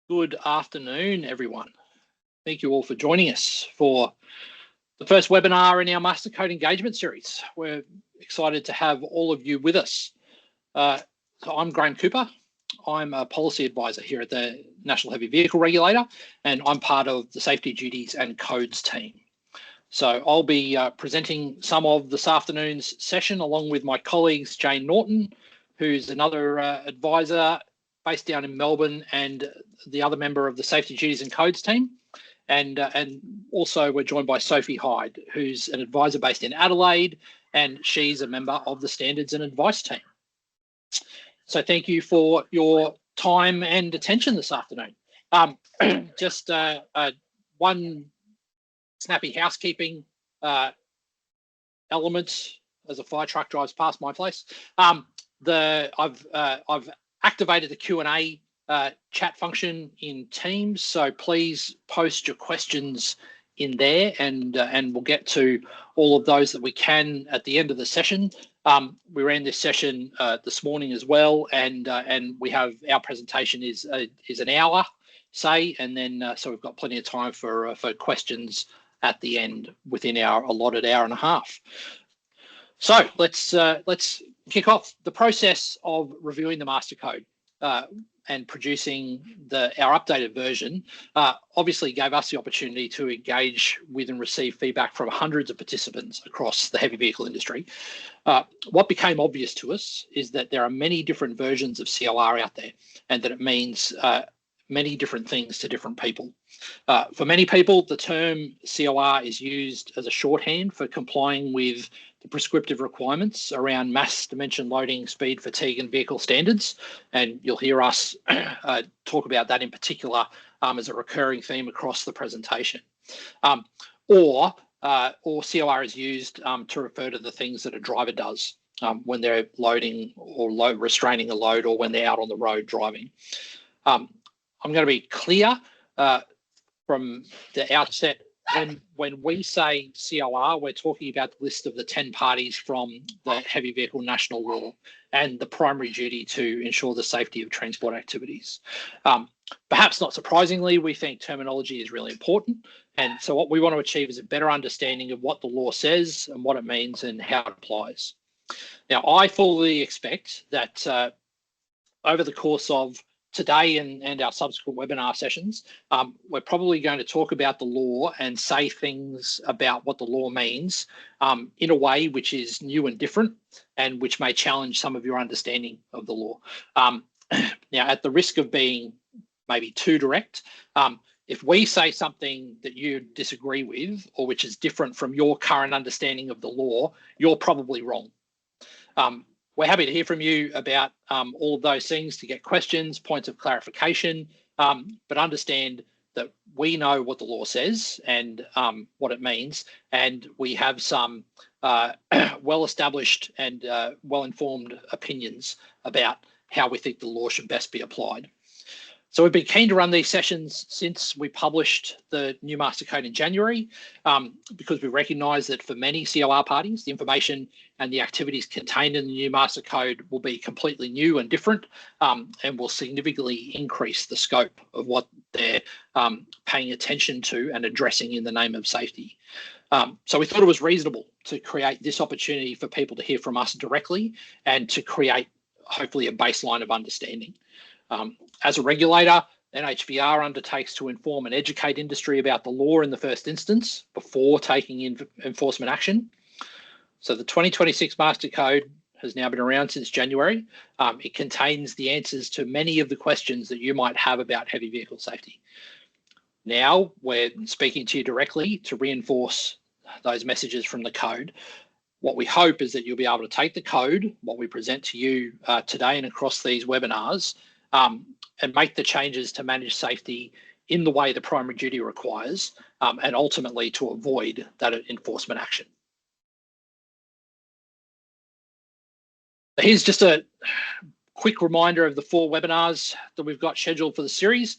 Good afternoon, everyone. Thank you all for joining us for the first webinar in our Master Code engagement series. We're excited to have all of you with us. So I'm Graham Cooper. I'm a policy advisor here at the National Heavy Vehicle Regulator, and I'm part of the Safety Duties and Codes team. So I'll be presenting some of this afternoon's session along with my colleagues, Jane Norton, who's another advisor based down in Melbourne and the other member of the Safety Duties and Codes team. And also we're joined by Sophie Hyde, who's an advisor based in Adelaide, and she's a member of the Standards and Advice team. So thank you for your time and attention this afternoon. Just one snappy housekeeping element as a fire truck drives past my place. I've activated the Q&A chat function in Teams, so please post your questions in there, and we'll get to all of those that we can at the end of the session. We ran this session this morning as well, and we have our presentation is an hour, say, and then so we've got plenty of time for questions at the end within our allotted hour and a half. So let's kick off the process of reviewing the Master Code and producing our updated version. Obviously gave us the opportunity to engage with and receive feedback from hundreds of participants across the heavy vehicle industry. What became obvious to us is that there are many different versions of CoR out there, and that it means many different things to different people. For many people, the term CoR is used as a shorthand for complying with the prescriptive requirements around mass dimension loading, speed, fatigue, and vehicle standards. And you'll hear us talk about that in particular as a recurring theme across the presentation. Or CoR is used to refer to the things that a driver does when they're loading or restraining a load, or when they're out on the road driving. I'm going to be clear from the outset. When we say CoR, we're talking about the list of the 10 parties from the Heavy Vehicle National Law and the primary duty to ensure the safety of transport activities. Perhaps not surprisingly, we think terminology is really important. And so what we want to achieve is a better understanding of what the law says and what it means and how it applies. Now, I fully expect that over the course of today and our subsequent webinar sessions, we're probably going to talk about the law and say things about what the law means in a way which is new and different, and which may challenge some of your understanding of the law. Now, at the risk of being maybe too direct, if we say something that you disagree with, or which is different from your current understanding of the law, you're probably wrong. We're happy to hear from you about all of those things, to get questions, points of clarification, but understand that we know what the law says and what it means, and we have some well-established and well-informed opinions about how we think the law should best be applied. So we've been keen to run these sessions since we published the new Master Code in January, because we recognise that for many CoR parties, the information and the activities contained in the new Master Code will be completely new and different, and will significantly increase the scope of what they're paying attention to and addressing in the name of safety. So we thought it was reasonable to create this opportunity for people to hear from us directly, and to create hopefully a baseline of understanding. As a regulator, NHVR undertakes to inform and educate industry about the law in the first instance before taking enforcement action. So the 2026 Master Code has now been around since January. It contains the answers to many of the questions that you might have about heavy vehicle safety. Now we're speaking to you directly to reinforce those messages from the code. What we hope is that you'll be able to take the code, what we present to you today and across these webinars, and make the changes to manage safety in the way the primary duty requires, and ultimately to avoid that enforcement action. Here's just a quick reminder of the 4 webinars that we've got scheduled for the series.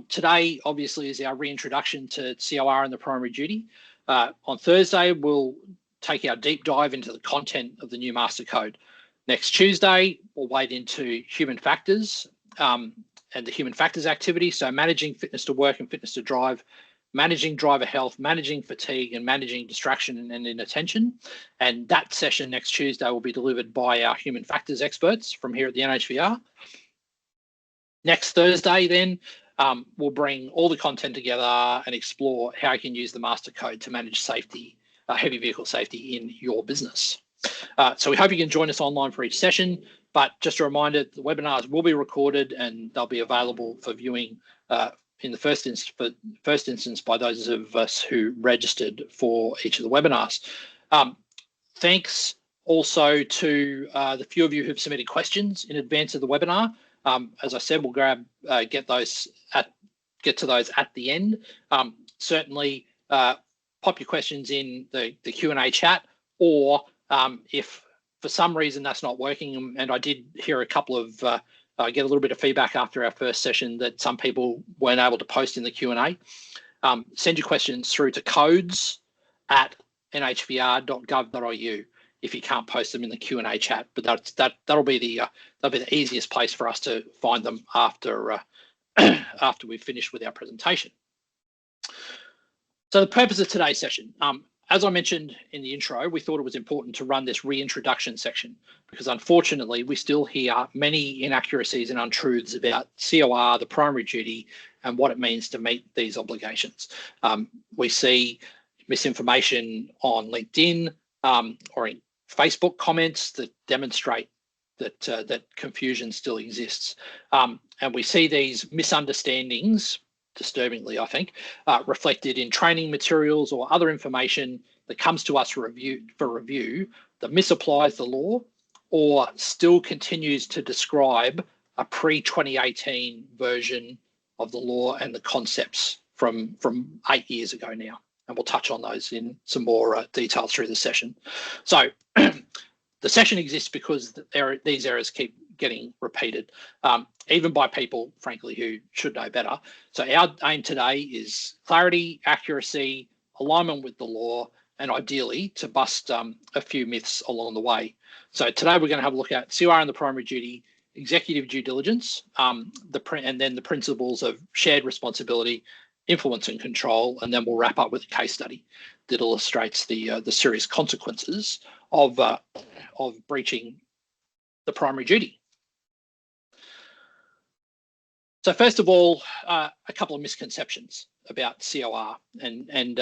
Today, obviously, is our reintroduction to CoR and the primary duty. On Thursday, we'll take our deep dive into the content of the new Master Code. Next Tuesday, we'll wade into human factors and the human factors activity. So managing fitness to work and fitness to drive, managing driver health, managing fatigue, and managing distraction and inattention. And that session next Tuesday will be delivered by our human factors experts from here at the NHVR. Next Thursday, then, we'll bring all the content together and explore how you can use the master code to manage safety, heavy vehicle safety in your business. So we hope you can join us online for each session, but just a reminder, the webinars will be recorded and they'll be available for viewing in the first instance by those of us who registered for each of the webinars. Thanks also to the few of you who've submitted questions in advance of the webinar. As I said, we'll get to those at the end. Certainly, pop your questions in the Q&A chat, or if for some reason that's not working, and I did hear a couple of get a little bit of feedback after our first session that some people weren't able to post in the Q&A. Send your questions through to codes@nhvr.gov.au if you can't post them in the Q&A chat, but that'll be the easiest place for us to find them after after we've finished with our presentation. So the purpose of today's session, as I mentioned in the intro, we thought it was important to run this reintroduction section because unfortunately we still hear many inaccuracies and untruths about COR, the primary duty, and what it means to meet these obligations. We see misinformation on LinkedIn or in Facebook comments that demonstrate that confusion still exists. And we see these misunderstandings, disturbingly, I think, reflected in training materials or other information that comes to us for review that misapplies the law or still continues to describe a pre-2018 version of the law and the concepts from 8 years ago now. And we'll touch on those in some more detail through the session. So the session exists because these errors keep getting repeated, even by people, frankly, who should know better. So our aim today is clarity, accuracy, alignment with the law, and ideally to bust a few myths along the way. So today we're going to have a look at COR and the primary duty, executive due diligence, and then the principles of shared responsibility, influence and control, and then we'll wrap up with a case study that illustrates the serious consequences of breaching the primary duty. So first of all, a couple of misconceptions about COR, and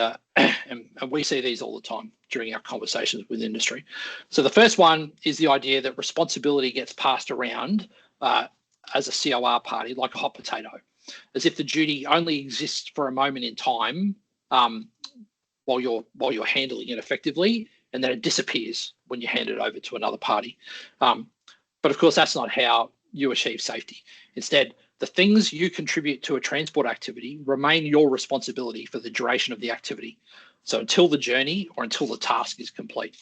we see these all the time during our conversations with industry. So the first one is the idea that responsibility gets passed around as a COR party like a hot potato, as if the duty only exists for a moment in time while you're handling it effectively, and then it disappears when you hand it over to another party. But of course, that's not how you achieve safety. Instead, the things you contribute to a transport activity remain your responsibility for the duration of the activity. So until the journey or until the task is complete.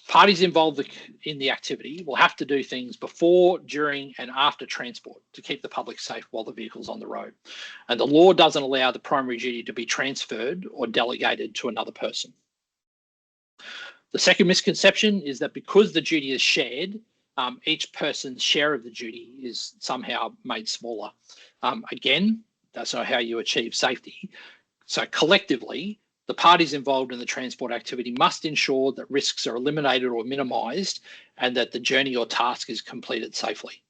Parties involved in the activity will have to do things before, during, and after transport to keep the public safe while the vehicle's on the road. And the law doesn't allow the primary duty to be transferred or delegated to another person. The second misconception is that because the duty is shared, each person's share of the duty is somehow made smaller. Again, that's not how you achieve safety. So collectively, the parties involved in the transport activity must ensure that risks are eliminated or minimised and that the journey or task is completed safely.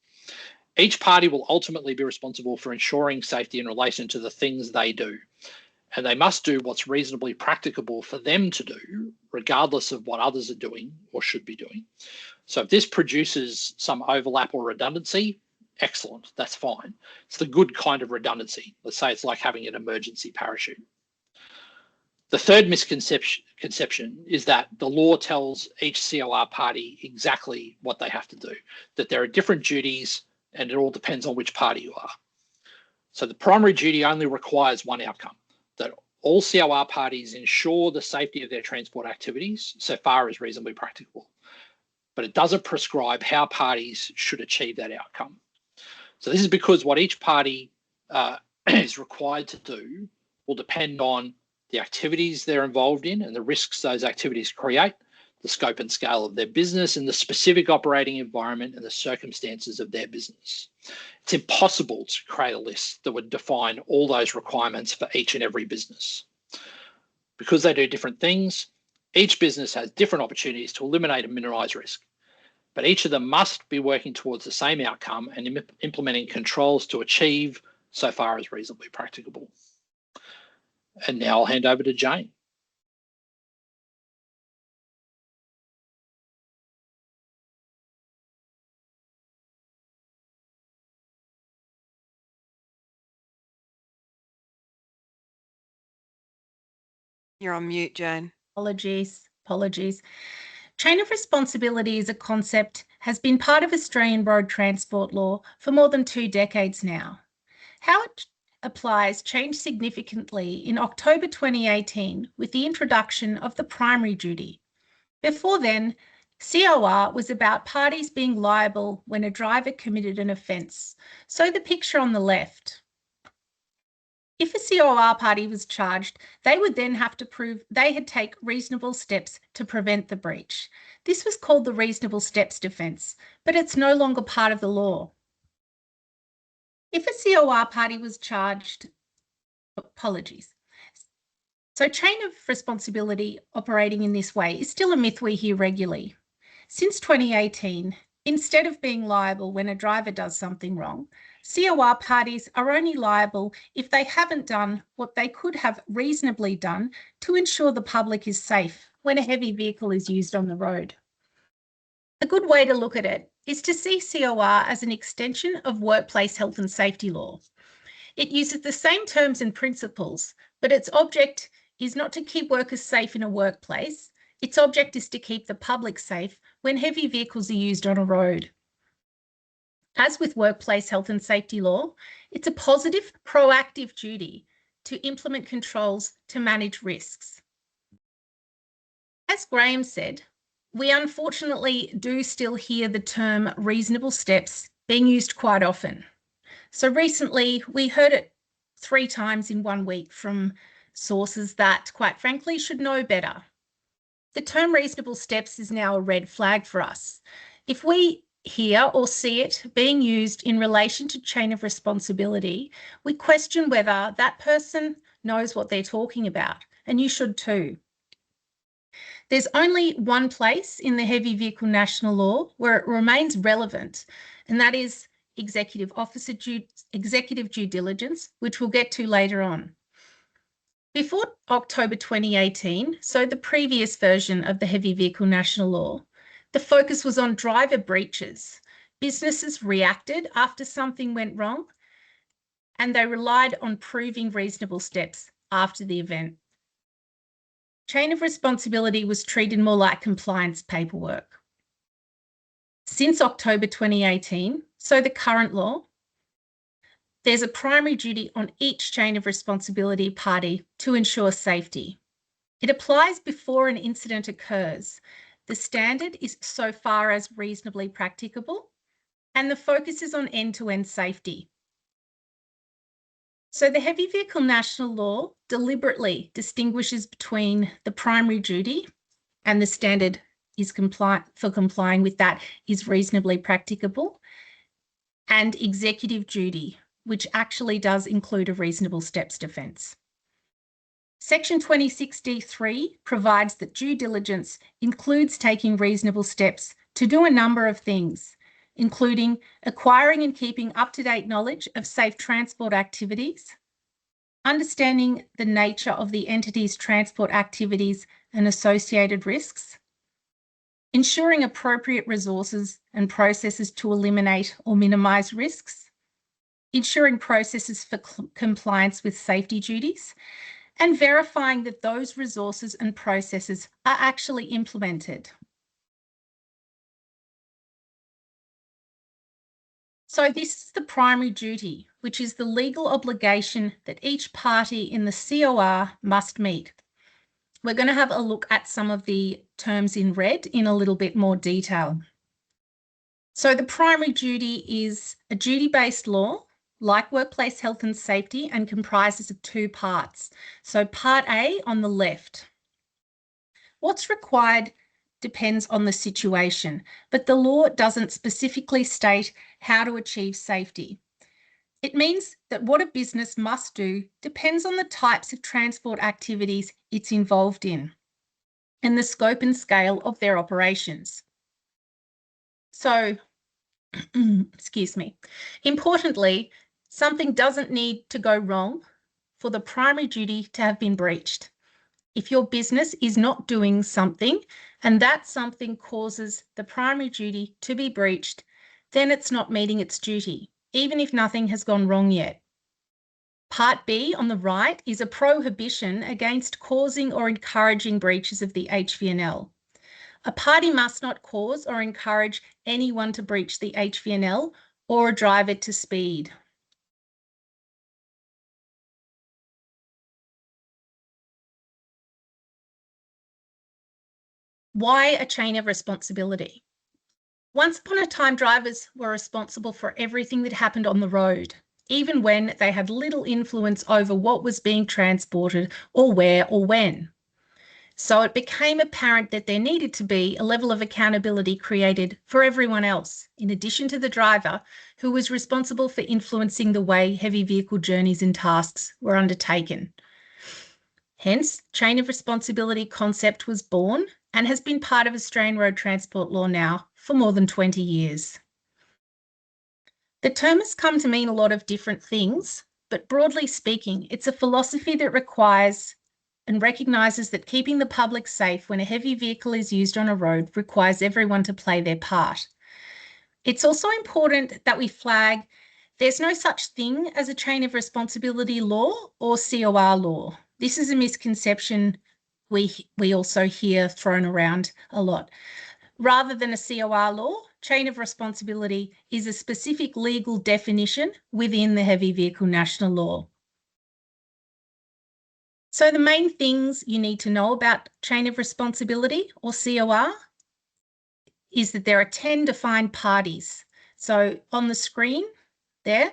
Each party will ultimately be responsible for ensuring safety in relation to the things they do, and they must do what's reasonably practicable for them to do, regardless of what others are doing or should be doing. So if this produces some overlap or redundancy, excellent, that's fine. It's the good kind of redundancy. Let's say it's like having an emergency parachute. The third misconception is that the law tells each COR party exactly what they have to do, that there are different duties and it all depends on which party you are. So the primary duty only requires one outcome, that all COR parties ensure the safety of their transport activities so far as reasonably practicable. But it doesn't prescribe how parties should achieve that outcome. So this is because what each party is required to do will depend on the activities they're involved in and the risks those activities create, the scope and scale of their business and the specific operating environment and the circumstances of their business. It's impossible to create a list that would define all those requirements for each and every business. Because they do different things, each business has different opportunities to eliminate and minimize risk, but each of them must be working towards the same outcome and implementing controls to achieve so far as reasonably practicable. And now I'll hand over to Jane. You're on mute, Jane. Apologies. Chain of responsibility as a concept has been part of Australian road transport law for more than 2 decades now. How it applies changed significantly in October 2018 with the introduction of the primary duty. Before then, COR was about parties being liable when a driver committed an offence. So the picture on the left. If a COR party was charged, they would then have to prove they had taken reasonable steps to prevent the breach. This was called the reasonable steps defence, but it's no longer part of the law. If a COR party was charged, So chain of responsibility operating in this way is still a myth we hear regularly. Since 2018, instead of being liable when a driver does something wrong, COR parties are only liable if they haven't done what they could have reasonably done to ensure the public is safe when a heavy vehicle is used on the road. A good way to look at it is to see COR as an extension of workplace health and safety law. It uses the same terms and principles, but its object is not to keep workers safe in a workplace. Its object is to keep the public safe when heavy vehicles are used on a road. As with workplace health and safety law, it's a positive, proactive duty to implement controls to manage risks. As Graham said, we unfortunately do still hear the term reasonable steps being used quite often. So recently, we heard it 3 times in 1 week from sources that, quite frankly, should know better. The term reasonable steps is now a red flag for us. If we hear or see it being used in relation to chain of responsibility, we question whether that person knows what they're talking about, and you should too. There's only one place in the Heavy Vehicle National Law where it remains relevant, and that is executive due diligence, which we'll get to later on. Before October 2018, so the previous version of the Heavy Vehicle National Law, the focus was on driver breaches. Businesses reacted after something went wrong, and they relied on proving reasonable steps after the event. Chain of responsibility was treated more like compliance paperwork. Since October 2018, so the current law, there's a primary duty on each chain of responsibility party to ensure safety. It applies before an incident occurs. The standard is so far as reasonably practicable, and the focus is on end-to-end safety. So the Heavy Vehicle National Law deliberately distinguishes between the primary duty, and the standard is complying with that is reasonably practicable, and executive duty, which actually does include a reasonable steps defence. Section 26D3 provides that due diligence includes taking reasonable steps to do a number of things, including acquiring and keeping up-to-date knowledge of safe transport activities, understanding the nature of the entity's transport activities and associated risks, ensuring appropriate resources and processes to eliminate or minimise risks, ensuring processes for compliance with safety duties, and verifying that those resources and processes are actually implemented. So this is the primary duty, which is the legal obligation that each party in the COR must meet. We're going to have a look at some of the terms in red in a little bit more detail. So the primary duty is a duty-based law like workplace health and safety and comprises of 2 parts. So part A on the left. What's required depends on the situation, but the law doesn't specifically state how to achieve safety. It means that what a business must do depends on the types of transport activities it's involved in and the scope and scale of their operations. So, excuse me, importantly, something doesn't need to go wrong for the primary duty to have been breached. If your business is not doing something and that something causes the primary duty to be breached, then it's not meeting its duty, even if nothing has gone wrong yet. Part B on the right is a prohibition against causing or encouraging breaches of the HVNL. A party must not cause or encourage anyone to breach the HVNL or drive it to speed. Why a chain of responsibility? Once upon a time, drivers were responsible for everything that happened on the road, even when they had little influence over what was being transported or where or when. So it became apparent that there needed to be a level of accountability created for everyone else, in addition to the driver, who was responsible for influencing the way heavy vehicle journeys and tasks were undertaken. Hence, chain of responsibility concept was born and has been part of Australian road transport law now for more than 20 years. The term has come to mean a lot of different things, but broadly speaking, it's a philosophy that requires and recognises that keeping the public safe when a heavy vehicle is used on a road requires everyone to play their part. It's also important that we flag there's no such thing as a chain of responsibility law or CoR law. This is a misconception we also hear thrown around a lot. Rather than a CoR law, chain of responsibility is a specific legal definition within the Heavy Vehicle National Law. So the main things you need to know about chain of responsibility or CoR is that there are 10 defined parties. So on the screen there,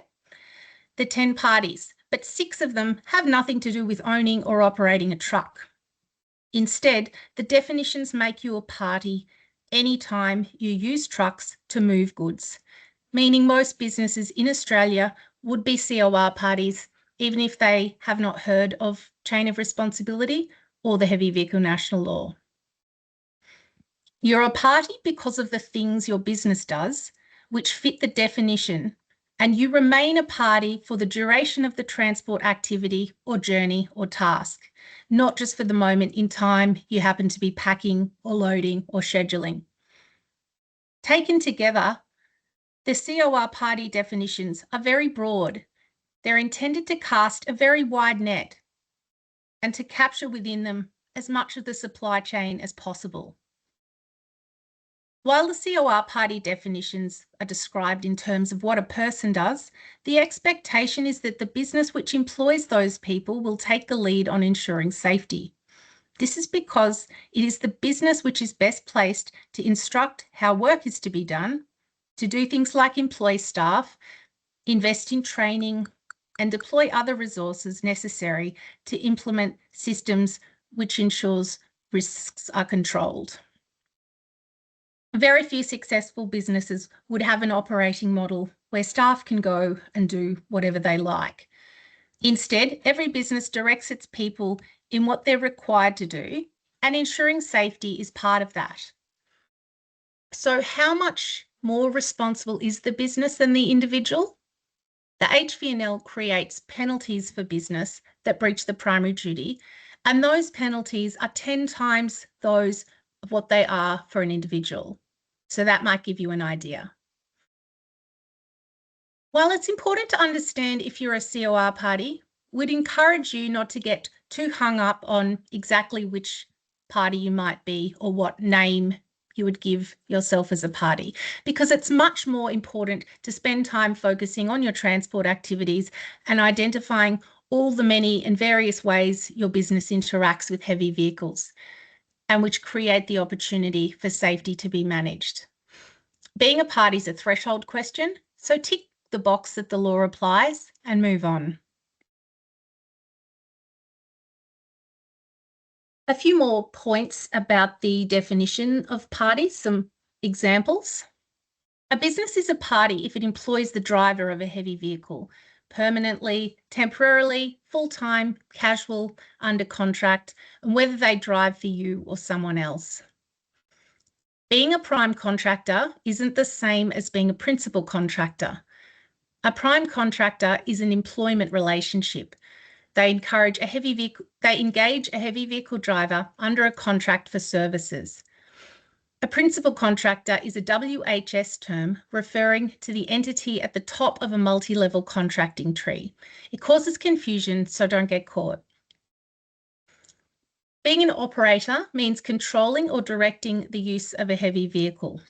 the 10 parties, but 6 of them have nothing to do with owning or operating a truck. Instead, the definitions make you a party anytime you use trucks to move goods, meaning most businesses in Australia would be CoR parties, even if they have not heard of chain of responsibility or the Heavy Vehicle National Law. You're a party because of the things your business does, which fit the definition, and you remain a party for the duration of the transport activity or journey or task, not just for the moment in time you happen to be packing or loading or scheduling. Taken together, the CoR party definitions are very broad. They're intended to cast a very wide net and to capture within them as much of the supply chain as possible. While the CoR party definitions are described in terms of what a person does, the expectation is that the business which employs those people will take the lead on ensuring safety. This is because it is the business which is best placed to instruct how work is to be done, to do things like employ staff, invest in training, and deploy other resources necessary to implement systems which ensures risks are controlled. Very few successful businesses would have an operating model where staff can go and do whatever they like. Instead, every business directs its people in what they're required to do, and ensuring safety is part of that. So how much more responsible is the business than the individual? The HVNL creates penalties for business that breach the primary duty, and those penalties are 10 times those of what they are for an individual. So that might give you an idea. While it's important to understand if you're a CoR party, we'd encourage you not to get too hung up on exactly which party you might be or what name you would give yourself as a party, because it's much more important to spend time focusing on your transport activities and identifying all the many and various ways your business interacts with heavy vehicles and which create the opportunity for safety to be managed. Being a party is a threshold question, so tick the box that the law applies and move on. A few more points about the definition of party, some examples. A business is a party if it employs the driver of a heavy vehicle permanently, temporarily, full-time, casual, under contract, and whether they drive for you or someone else. Being a prime contractor isn't the same as being a principal contractor. A prime contractor is an employment relationship. They engage a heavy vehicle driver under a contract for services. A principal contractor is a WHS term referring to the entity at the top of a multi-level contracting tree. It causes confusion, so don't get caught. Being an operator means controlling or directing the use of a heavy vehicle.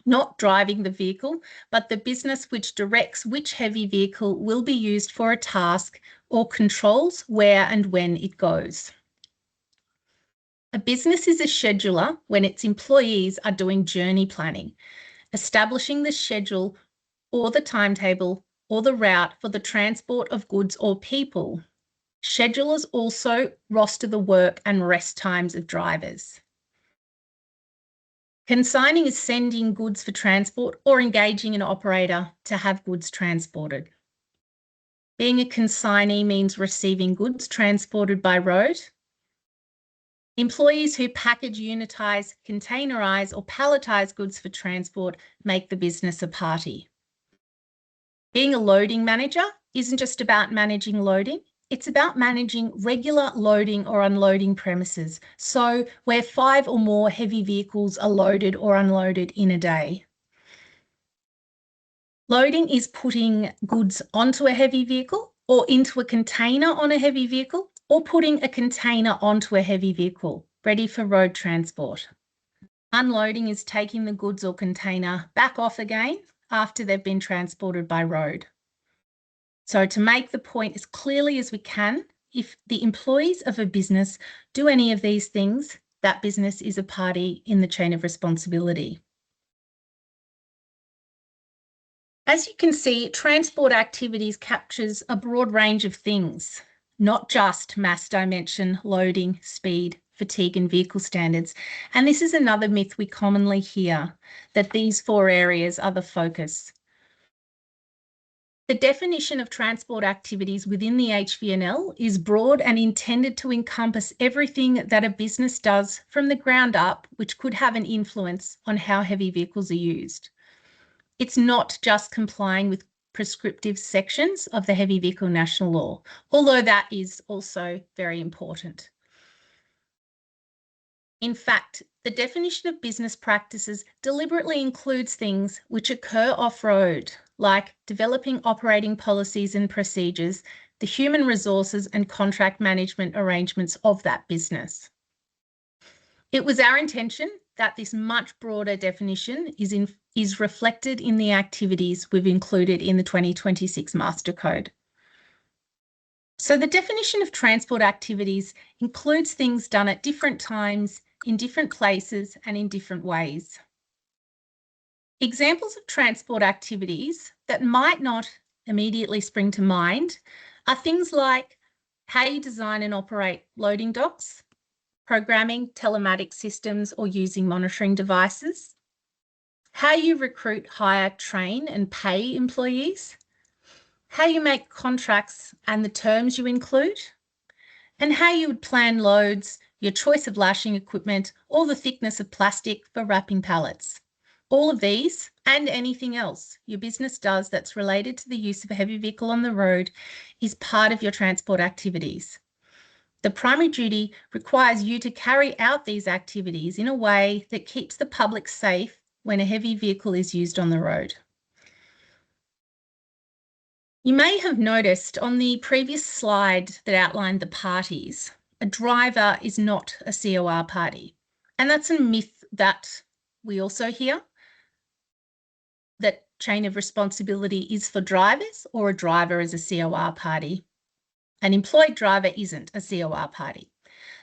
Not driving the vehicle, but the business which directs which heavy vehicle will be used for a task or controls where and when it goes. A business is a scheduler when its employees are doing journey planning, establishing the schedule or the timetable or the route for the transport of goods or people. Schedulers also roster the work and rest times of drivers. Consigning is sending goods for transport or engaging an operator to have goods transported. Being a consignee means receiving goods transported by road. Employees who package, unitize, containerize or palletize goods for transport make the business a party. Being a loading manager isn't just about managing loading, it's about managing regular loading or unloading premises, so where 5 or more heavy vehicles are loaded or unloaded in a day. Loading is putting goods onto a heavy vehicle or into a container on a heavy vehicle, or putting a container onto a heavy vehicle, ready for road transport. Unloading is taking the goods or container back off again after they've been transported by road. So to make the point as clearly as we can, if the employees of a business do any of these things, that business is a party in the chain of responsibility. As you can see, transport activities captures a broad range of things, not just mass dimension, loading, speed, fatigue and vehicle standards. And this is another myth we commonly hear, that these 4 areas are the focus. The definition of transport activities within the HVNL is broad and intended to encompass everything that a business does from the ground up, which could have an influence on how heavy vehicles are used. It's not just complying with prescriptive sections of the Heavy Vehicle National Law, although that is also very important. In fact, the definition of business practices deliberately includes things which occur off-road, like developing operating policies and procedures, the human resources and contract management arrangements of that business. It was our intention that this much broader definition is reflected in the activities we've included in the 2026 Master Code. So the definition of transport activities includes things done at different times, in different places and in different ways. Examples of transport activities that might not immediately spring to mind are things like how you design and operate loading docks, programming telematic systems or using monitoring devices, how you recruit, hire, train and pay employees, how you make contracts and the terms you include, and how you would plan loads, your choice of lashing equipment, or the thickness of plastic for wrapping pallets. All of these and anything else your business does that's related to the use of a heavy vehicle on the road is part of your transport activities. The primary duty requires you to carry out these activities in a way that keeps the public safe when a heavy vehicle is used on the road. You may have noticed on the previous slide that outlined the parties, a driver is not a COR party. And that's a myth that we also hear, that chain of responsibility is for drivers or a driver is a COR party. An employed driver isn't a COR party.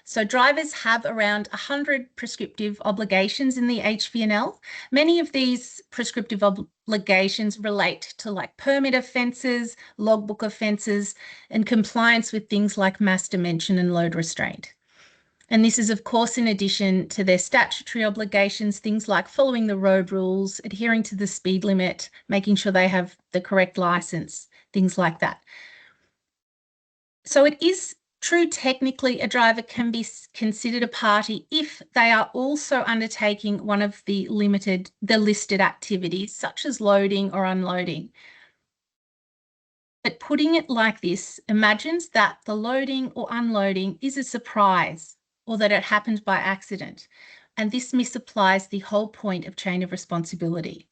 So drivers have around 100 prescriptive obligations in the HVNL. Many of these prescriptive obligations relate to like permit offences, logbook offences, and compliance with things like mass dimension and load restraint. And this is, of course, in addition to their statutory obligations, things like following the road rules, adhering to the speed limit, making sure they have the correct license, things like that. So it is true technically a driver can be considered a party if they are also undertaking one of the listed activities, such as loading or unloading. But putting it like this imagines that the loading or unloading is a surprise or that it happened by accident. And this misapplies the whole point of chain of responsibility.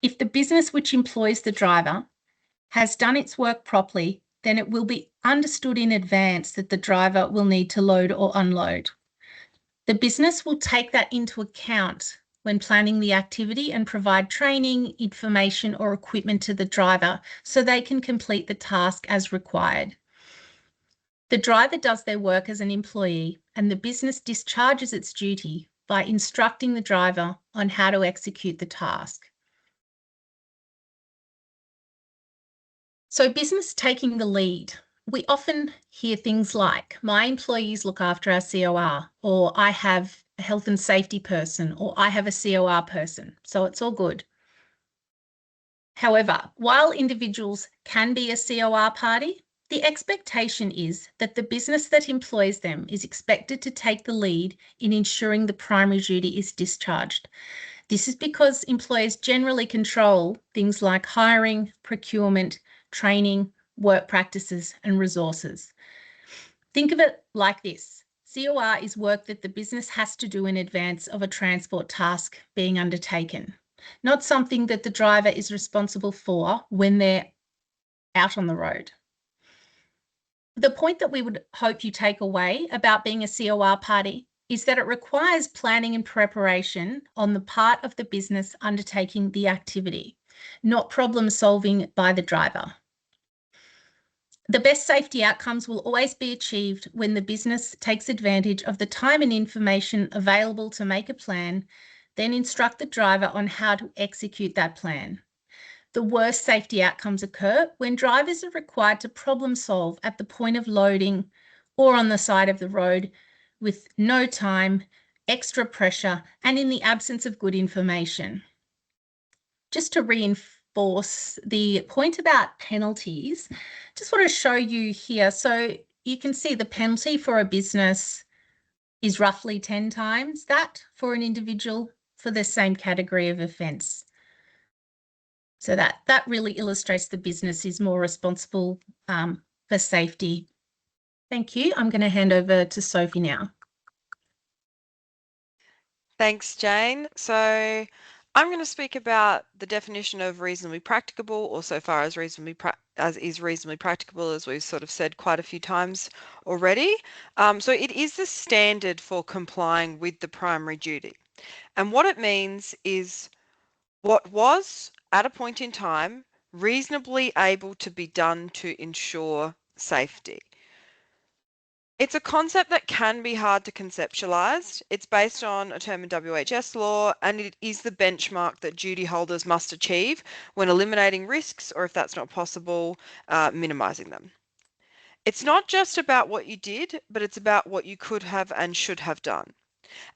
If the business which employs the driver has done its work properly, then it will be understood in advance that the driver will need to load or unload. The business will take that into account when planning the activity and provide training, information, or equipment to the driver so they can complete the task as required. The driver does their work as an employee, and the business discharges its duty by instructing the driver on how to execute the task. So business taking the lead. We often hear things like, my employees look after our COR, or I have a health and safety person, or I have a COR person, so it's all good. However, while individuals can be a COR party, the expectation is that the business that employs them is expected to take the lead in ensuring the primary duty is discharged. This is because employers generally control things like hiring, procurement, training, work practices, and resources. Think of it like this. COR is work that the business has to do in advance of a transport task being undertaken, not something that the driver is responsible for when they're out on the road. The point that we would hope you take away about being a COR party is that it requires planning and preparation on the part of the business undertaking the activity, not problem solving by the driver. The best safety outcomes will always be achieved when the business takes advantage of the time and information available to make a plan, then instruct the driver on how to execute that plan. The worst safety outcomes occur when drivers are required to problem solve at the point of loading or on the side of the road with no time, extra pressure, and in the absence of good information. Just to reinforce the point about penalties, just want to show you here. So you can see the penalty for a business is roughly 10 times that for an individual for the same category of offence. So that really illustrates the business is more responsible for safety. Thank you. I'm going to hand over to Sophie now. Thanks, Jane. So I'm going to speak about the definition of reasonably practicable, or so far as reasonably practicable, as we've sort of said quite a few times already. So it is the standard for complying with the primary duty. And what it means is what was, at a point in time, reasonably able to be done to ensure safety. It's a concept that can be hard to conceptualise. It's based on a term in WHS law, and it is the benchmark that duty holders must achieve when eliminating risks, or if that's not possible, minimising them. It's not just about what you did, but it's about what you could have and should have done.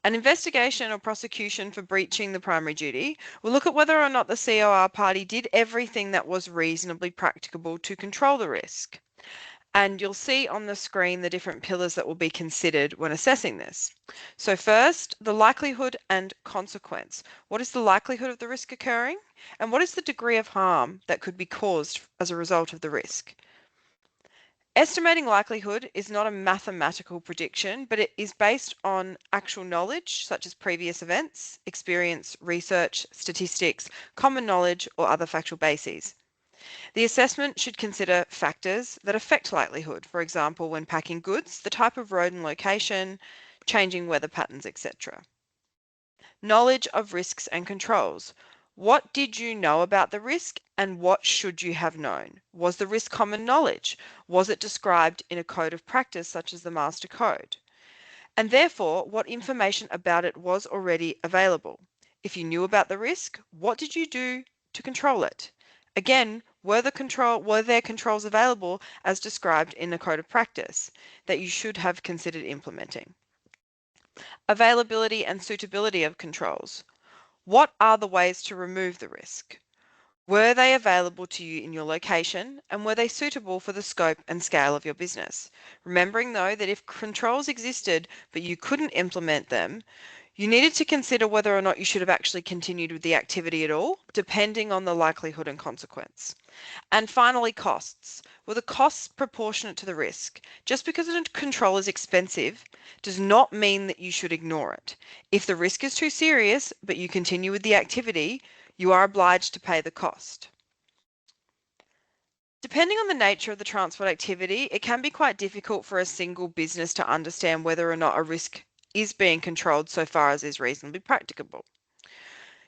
An investigation or prosecution for breaching the primary duty will look at whether or not the COR party did everything that was reasonably practicable to control the risk. And you'll see on the screen the different pillars that will be considered when assessing this. So first, the likelihood and consequence. What is the likelihood of the risk occurring? And what is the degree of harm that could be caused as a result of the risk? Estimating likelihood is not a mathematical prediction, but it is based on actual knowledge, such as previous events, experience, research, statistics, common knowledge, or other factual bases. The assessment should consider factors that affect likelihood, for example, when packing goods, the type of road and location, changing weather patterns, etc. Knowledge of risks and controls. What did you know about the risk and what should you have known? Was the risk common knowledge? Was it described in a code of practice such as the Master Code? And therefore, what information about it was already available? If you knew about the risk, what did you do to control it? Again, Were there controls available as described in the Code of Practice that you should have considered implementing? Availability and suitability of controls. What are the ways to remove the risk? Were they available to you in your location, and were they suitable for the scope and scale of your business? Remembering though that if controls existed but you couldn't implement them, you needed to consider whether or not you should have actually continued with the activity at all, depending on the likelihood and consequence. And finally, costs. Were the costs proportionate to the risk? Just because a control is expensive does not mean that you should ignore it. If the risk is too serious, but you continue with the activity, you are obliged to pay the cost. Depending on the nature of the transport activity, it can be quite difficult for a single business to understand whether or not a risk is being controlled so far as is reasonably practicable.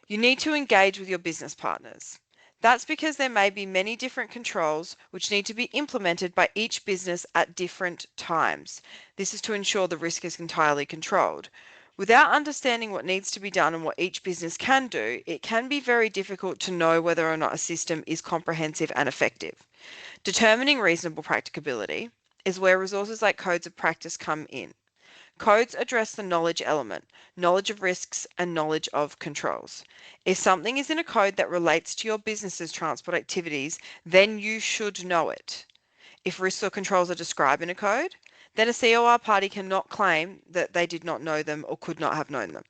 You need to engage with your business partners. That's because there may be many different controls which need to be implemented by each business at different times. This is to ensure the risk is entirely controlled. Without understanding what needs to be done and what each business can do, it can be very difficult to know whether or not a system is comprehensive and effective. Determining reasonable practicability is where resources like codes of practice come in. Codes address the knowledge element, knowledge of risks and knowledge of controls. If something is in a code that relates to your business's transport activities, then you should know it. If risks or controls are described in a code, then a COR party cannot claim that they did not know them or could not have known them.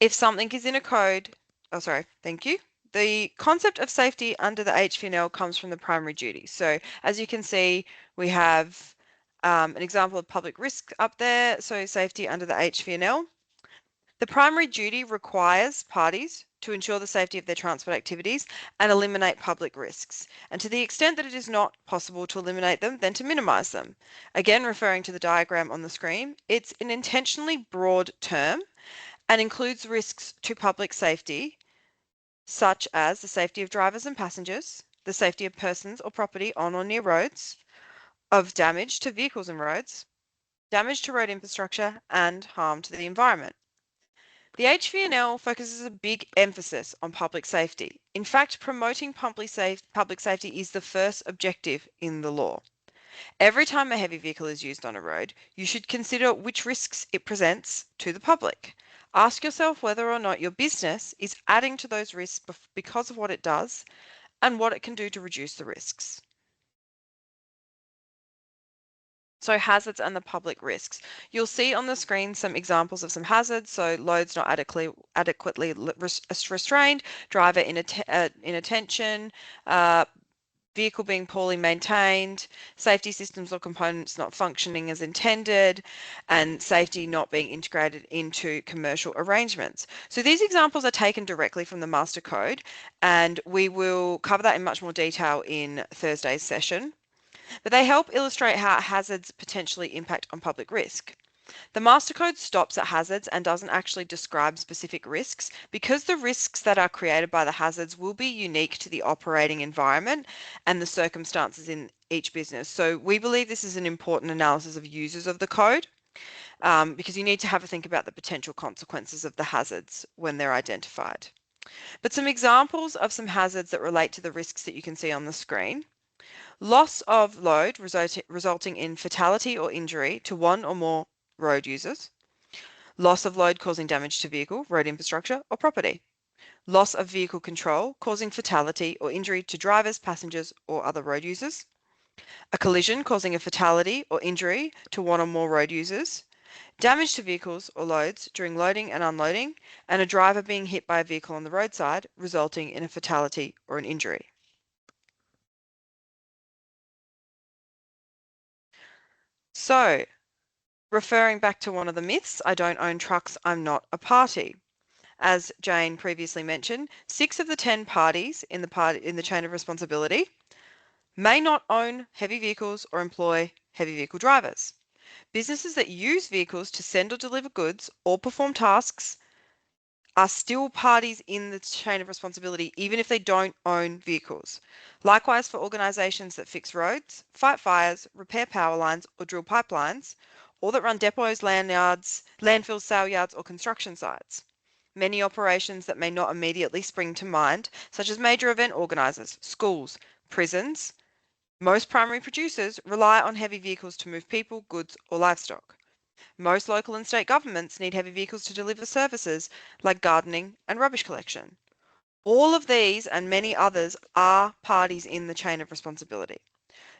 If something is in a code, the concept of safety under the HVNL comes from the primary duty. So as you can see, we have an example of public risk up there, so safety under the HVNL. The primary duty requires parties to ensure the safety of their transport activities and eliminate public risks. And to the extent that it is not possible to eliminate them, then to minimise them. Again, referring to the diagram on the screen, it's an intentionally broad term and includes risks to public safety, such as the safety of drivers and passengers, the safety of persons or property on or near roads, of damage to vehicles and roads, damage to road infrastructure, and harm to the environment. The HVNL focuses a big emphasis on public safety. In fact, promoting public safety is the first objective in the law. Every time a heavy vehicle is used on a road, you should consider which risks it presents to the public. Ask yourself whether or not your business is adding to those risks because of what it does and what it can do to reduce the risks. So hazards and the public risks. You'll see on the screen some examples of some hazards. So loads not adequately restrained, driver inattention, vehicle being poorly maintained, safety systems or components not functioning as intended, and safety not being integrated into commercial arrangements. So these examples are taken directly from the Master Code, and we will cover that in much more detail in Thursday's session. But they help illustrate how hazards potentially impact on public risk. The Master Code stops at hazards and doesn't actually describe specific risks because the risks that are created by the hazards will be unique to the operating environment and the circumstances in each business. So we believe this is an important analysis of users of the code because you need to have a think about the potential consequences of the hazards when they're identified. But some examples of some hazards that relate to the risks that you can see on the screen. Loss of load resulting in fatality or injury to one or more road users. Loss of load causing damage to vehicle, road infrastructure, or property. Loss of vehicle control causing fatality or injury to drivers, passengers, or other road users. A collision causing a fatality or injury to one or more road users. Damage to vehicles or loads during loading and unloading, and a driver being hit by a vehicle on the roadside, resulting in a fatality or an injury. So, referring back to one of the myths, I don't own trucks, I'm not a party. As Jane previously mentioned, 6 of the 10 parties in the chain of responsibility may not own heavy vehicles or employ heavy vehicle drivers. Businesses that use vehicles to send or deliver goods or perform tasks are still parties in the chain of responsibility, even if they don't own vehicles. Likewise for organisations that fix roads, fight fires, repair power lines or drill pipelines, or that run depots, land yards, landfills, sale yards or construction sites. many operations that may not immediately spring to mind, such as major event organisers, schools, prisons. Most primary producers rely on heavy vehicles to move people, goods, or livestock. Most local and state governments need heavy vehicles to deliver services like gardening and rubbish collection. All of these and many others are parties in the chain of responsibility.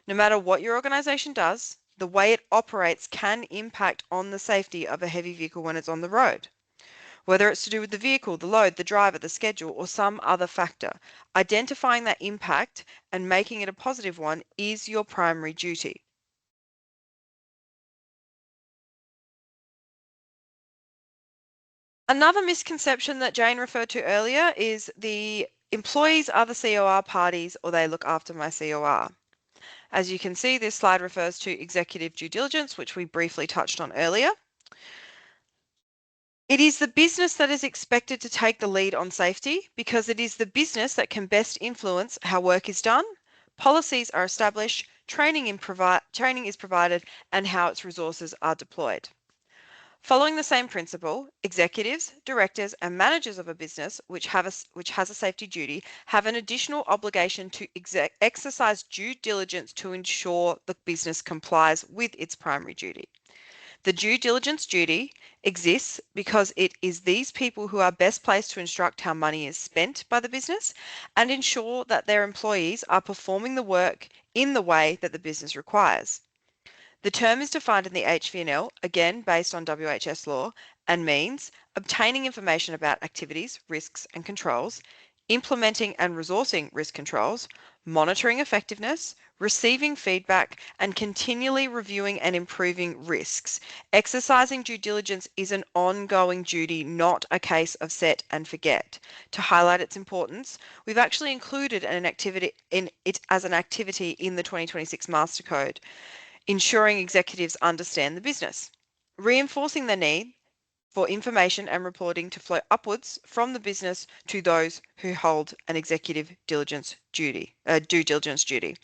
No matter what your organisation does, the way it operates can impact on the safety of a heavy vehicle when it's on the road. Whether it's to do with the vehicle, the load, the driver, the schedule, or some other factor, identifying that impact and making it a positive one is your primary duty. Another misconception that Jane referred to earlier is the employees are the COR parties or they look after my COR. As you can see, this slide refers to executive due diligence, which we briefly touched on earlier. It is the business that is expected to take the lead on safety because it is the business that can best influence how work is done, policies are established, training is provided, and how its resources are deployed. Following the same principle, executives, directors, and managers of a business which has a safety duty have an additional obligation to exercise due diligence to ensure the business complies with its primary duty. The due diligence duty exists because it is these people who are best placed to instruct how money is spent by the business and ensure that their employees are performing the work in the way that the business requires. The term is defined in the HVNL, again based on WHS law, and means obtaining information about activities, risks and controls, implementing and resourcing risk controls, monitoring effectiveness, receiving feedback, and continually reviewing and improving risks. Exercising due diligence is an ongoing duty, not a case of set and forget. To highlight its importance, we've actually included it as an activity in the 2026 Master Code, ensuring executives understand the business, reinforcing the need for information and reporting to flow upwards from the business to those who hold an executive diligence duty, due diligence duty.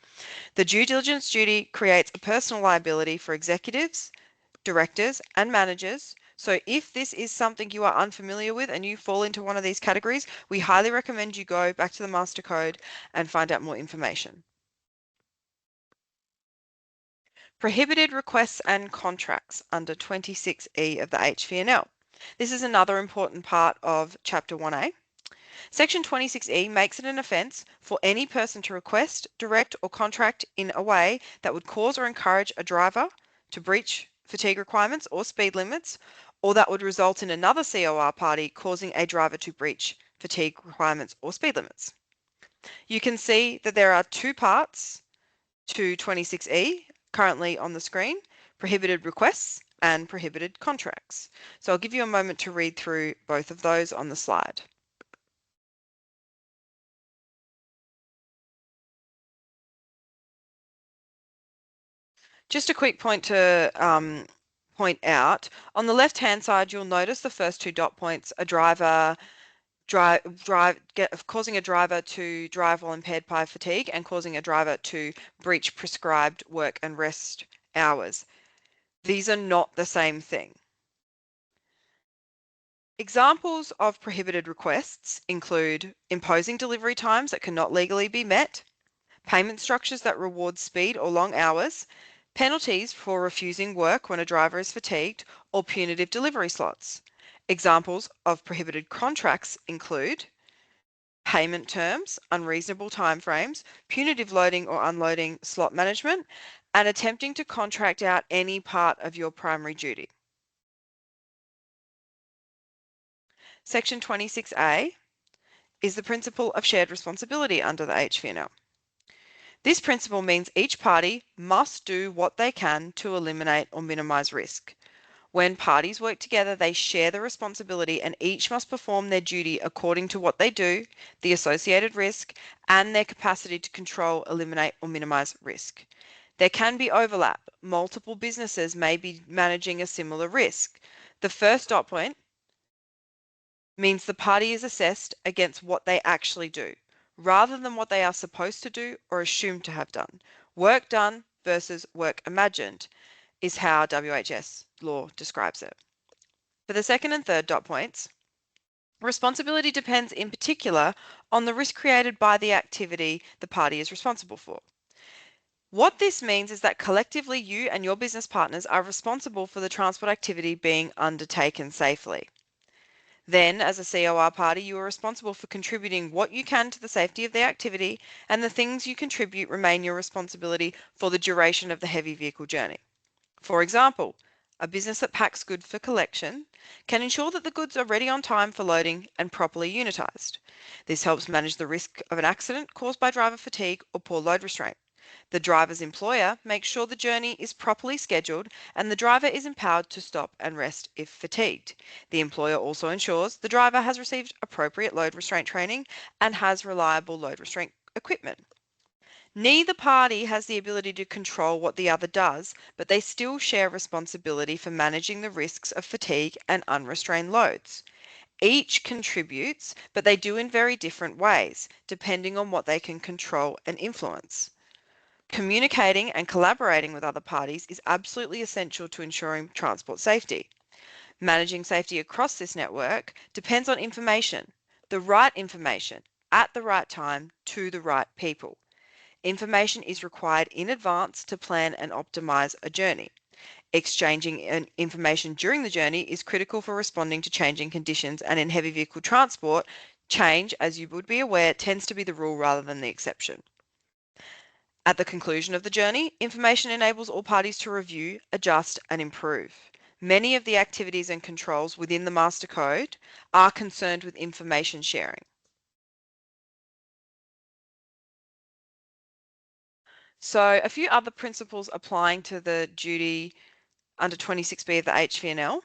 The due diligence duty creates a personal liability for executives, directors, and managers. So if this is something you are unfamiliar with and you fall into one of these categories, we highly recommend you go back to the Master Code and find out more information. Prohibited requests and contracts under 26E of the HVNL. This is another important part of Chapter 1A. Section 26E makes it an offence for any person to request, direct or contract in a way that would cause or encourage a driver to breach fatigue requirements or speed limits, or that would result in another COR party causing a driver to breach fatigue requirements or speed limits. You can see that there are two parts to 26E currently on the screen: prohibited requests and prohibited contracts. So I'll give you a moment to read through both of those on the slide. Just a quick point to point out, on the left-hand side, you'll notice the first two dot points, a driver causing a driver to drive while impaired by fatigue and causing a driver to breach prescribed work and rest hours. These are not the same thing. Examples of prohibited requests include imposing delivery times that cannot legally be met, payment structures that reward speed or long hours, penalties for refusing work when a driver is fatigued, or punitive delivery slots. Examples of prohibited contracts include payment terms, unreasonable timeframes, punitive loading or unloading slot management, and attempting to contract out any part of your primary duty. Section 26A is the principle of shared responsibility under the HVNL. This principle means each party must do what they can to eliminate or minimise risk. When parties work together, they share the responsibility and each must perform their duty according to what they do, the associated risk, and their capacity to control, eliminate, or minimise risk. There can be overlap. Multiple businesses may be managing a similar risk. The first dot point means the party is assessed against what they actually do, rather than what they are supposed to do or assumed to have done. Work done versus work imagined is how WHS law describes it. For the second and third dot points, Responsibility depends in particular on the risk created by the activity the party is responsible for. What this means is that collectively you and your business partners are responsible for the transport activity being undertaken safely. Then, as a COR party, you are responsible for contributing what you can to the safety of the activity, and the things you contribute remain your responsibility for the duration of the heavy vehicle journey. For example, a business that packs goods for collection can ensure that the goods are ready on time for loading and properly unitised. This helps manage the risk of an accident caused by driver fatigue or poor load restraint. The driver's employer makes sure the journey is properly scheduled and the driver is empowered to stop and rest if fatigued. The employer also ensures the driver has received appropriate load restraint training and has reliable load restraint equipment. Neither party has the ability to control what the other does, but they still share responsibility for managing the risks of fatigue and unrestrained loads. Each contributes, but they do in very different ways, depending on what they can control and influence. Communicating and collaborating with other parties is absolutely essential to ensuring transport safety. Managing safety across this network depends on information, the right information, at the right time, to the right people. Information is required in advance to plan and optimize a journey. Exchanging information during the journey is critical for responding to changing conditions, and in heavy vehicle transport, change, as you would be aware, tends to be the rule rather than the exception. At the conclusion of the journey, information enables all parties to review, adjust, and improve. Many of the activities and controls within the Master Code are concerned with information sharing. So a few other principles applying to the duty under 26B of the HVNL.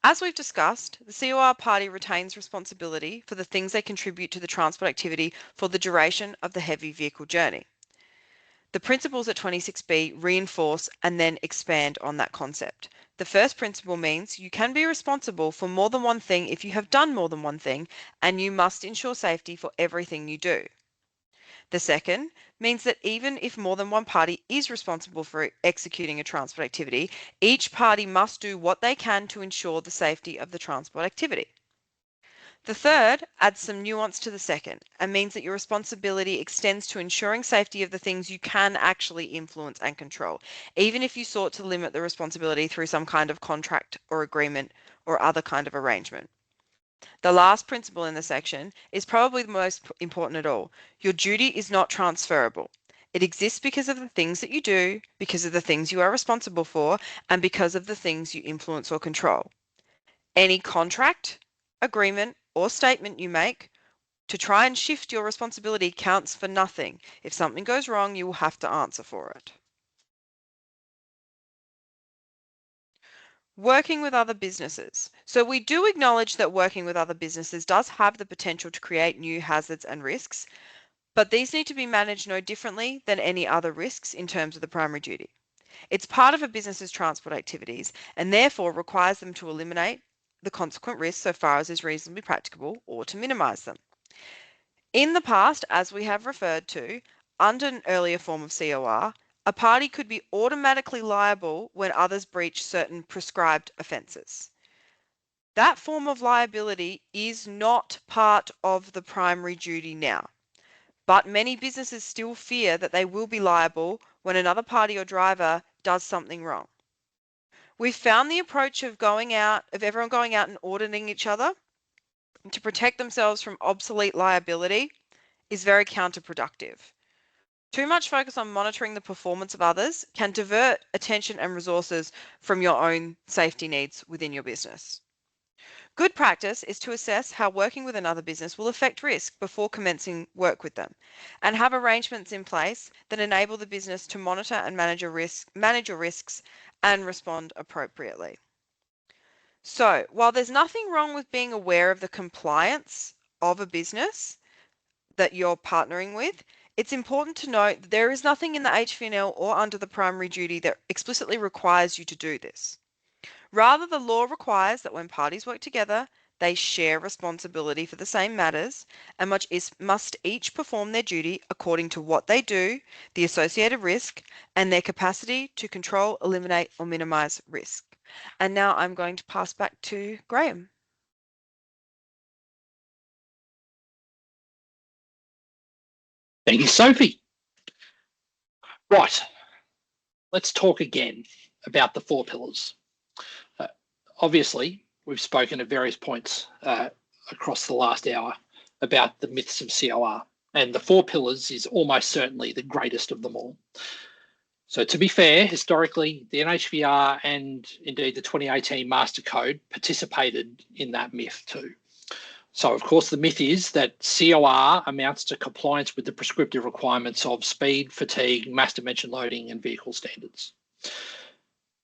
As we've discussed, the COR party retains responsibility for the things they contribute to the transport activity for the duration of the heavy vehicle journey. The principles at 26B reinforce and then expand on that concept. The first principle means you can be responsible for more than one thing if you have done more than one thing, and you must ensure safety for everything you do. The second means that even if more than one party is responsible for executing a transport activity, each party must do what they can to ensure the safety of the transport activity. The third adds some nuance to the second and means that your responsibility extends to ensuring safety of the things you can actually influence and control, even if you sought to limit the responsibility through some kind of contract or agreement or other kind of arrangement. The last principle in the section is probably the most important at all. Your duty is not transferable. It exists because of the things that you do, because of the things you are responsible for, and because of the things you influence or control. Any contract, agreement, or statement you make to try and shift your responsibility counts for nothing. If something goes wrong, you will have to answer for it. Working with other businesses. So we do acknowledge that working with other businesses does have the potential to create new hazards and risks, but these need to be managed no differently than any other risks in terms of the primary duty. It's part of a business's transport activities and therefore requires them to eliminate the consequent risks so far as is reasonably practicable or to minimise them. In the past, as we have referred to, under an earlier form of COR, a party could be automatically liable when others breach certain prescribed offences. That form of liability is not part of the primary duty now, but many businesses still fear that they will be liable when another party or driver does something wrong. We've found the approach of everyone going out and auditing each other to protect themselves from obsolete liability is very counterproductive. Too much focus on monitoring the performance of others can divert attention and resources from your own safety needs within your business. Good practice is to assess how working with another business will affect risk before commencing work with them, and have arrangements in place that enable the business to monitor and manage your risks and respond appropriately. So, while there's nothing wrong with being aware of the compliance of a business that you're partnering with, it's important to note that there is nothing in the HVNL or under the primary duty that explicitly requires you to do this. Rather, the law requires that when parties work together, they share responsibility for the same matters and must each perform their duty according to what they do, the associated risk, and their capacity to control, eliminate, or minimise risk. And now I'm going to pass back to Graham. Thank you, Sophie. Right, let's talk again about the 4 pillars. Obviously, we've spoken at various points across the last hour about the myths of COR, and the 4 pillars is almost certainly the greatest of them all. So to be fair, historically, the NHVR and indeed the 2018 Master Code participated in that myth too. So of course, the myth is that COR amounts to compliance with the prescriptive requirements of speed, fatigue, mass dimension loading, and vehicle standards.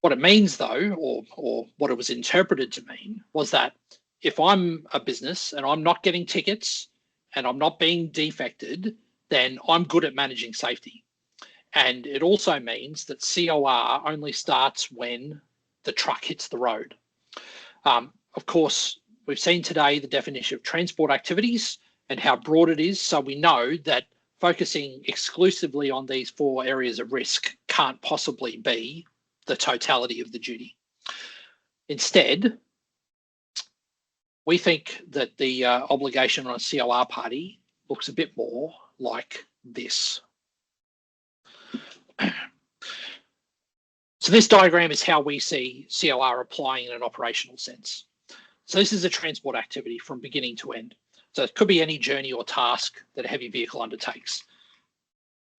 What it means though, or what it was interpreted to mean, was that if I'm a business and I'm not getting tickets and I'm not being defected, then I'm good at managing safety. And it also means that COR only starts when the truck hits the road. Of course, we've seen today the definition of transport activities and how broad it is. So we know that focusing exclusively on these 4 areas of risk can't possibly be the totality of the duty. Instead, we think that the obligation on a COR party looks a bit more like this. So this diagram is how we see COR applying in an operational sense. So this is a transport activity from beginning to end. So it could be any journey or task that a heavy vehicle undertakes.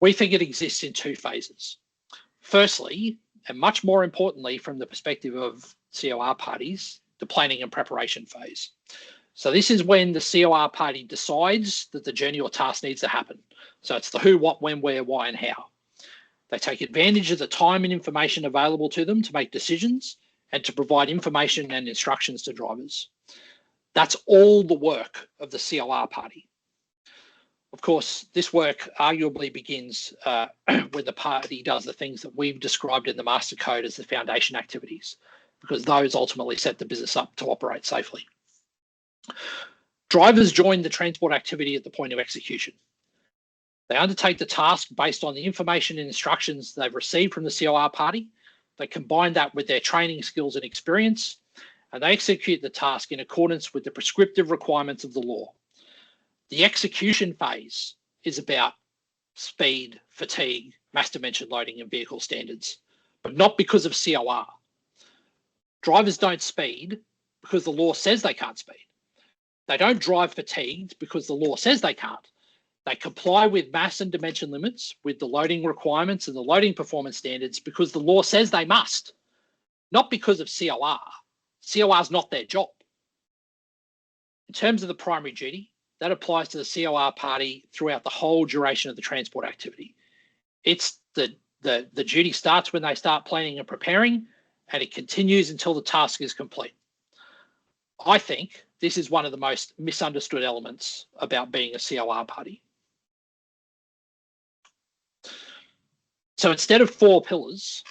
We think it exists in 2 phases. Firstly, and much more importantly from the perspective of COR parties, the planning and preparation phase. So this is when the COR party decides that the journey or task needs to happen. So it's the who, what, when, where, why, and how. They take advantage of the time and information available to them to make decisions and to provide information and instructions to drivers. That's all the work of the COR party. Of course, this work arguably begins when the party does the things that we've described in the Master Code as the foundation activities, because those ultimately set the business up to operate safely. Drivers join the transport activity at the point of execution. They undertake the task based on the information and instructions they've received from the COR party. They combine that with their training skills and experience, and they execute the task in accordance with the prescriptive requirements of the law. The execution phase is about speed, fatigue, mass dimension loading, and vehicle standards, but not because of COR. Drivers don't speed because the law says they can't speed. They don't drive fatigued because the law says they can't. They comply with mass and dimension limits, with the loading requirements and the loading performance standards because the law says they must, not because of COR. COR is not their job. In terms of the primary duty, that applies to the COR party throughout the whole duration of the transport activity. It's the duty starts when they start planning and preparing, and it continues until the task is complete. I think this is one of the most misunderstood elements about being a COR party. So instead of 4 pillars,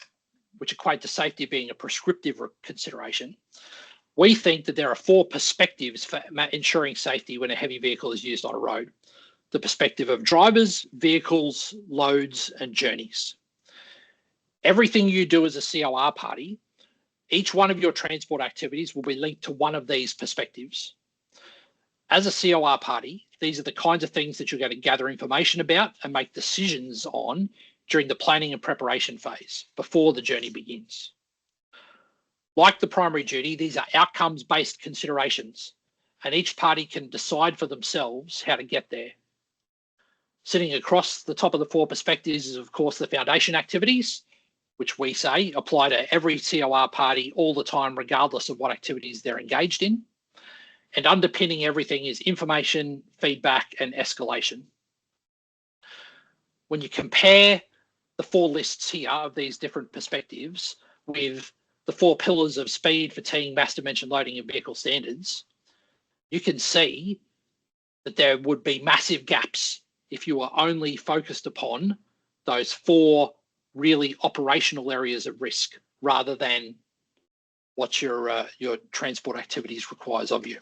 which equate to safety being a prescriptive consideration, we think that there are 4 perspectives for ensuring safety when a heavy vehicle is used on a road. The perspective of drivers, vehicles, loads, and journeys. Everything you do as a COR party, each one of your transport activities will be linked to one of these perspectives. As a COR party, these are the kinds of things that you're going to gather information about and make decisions on during the planning and preparation phase before the journey begins. Like the primary duty, these are outcomes-based considerations, and each party can decide for themselves how to get there. Sitting across the top of the 4 perspectives is, of course, the foundation activities, which we say apply to every COR party all the time, regardless of what activities they're engaged in. And underpinning everything is information, feedback, and escalation. When you compare the 4 lists here of these different perspectives with the 4 pillars of speed, fatigue, mass dimension loading, and vehicle standards, you can see that there would be massive gaps if you were only focused upon those 4 really operational areas of risk rather than what your transport activities requires of you.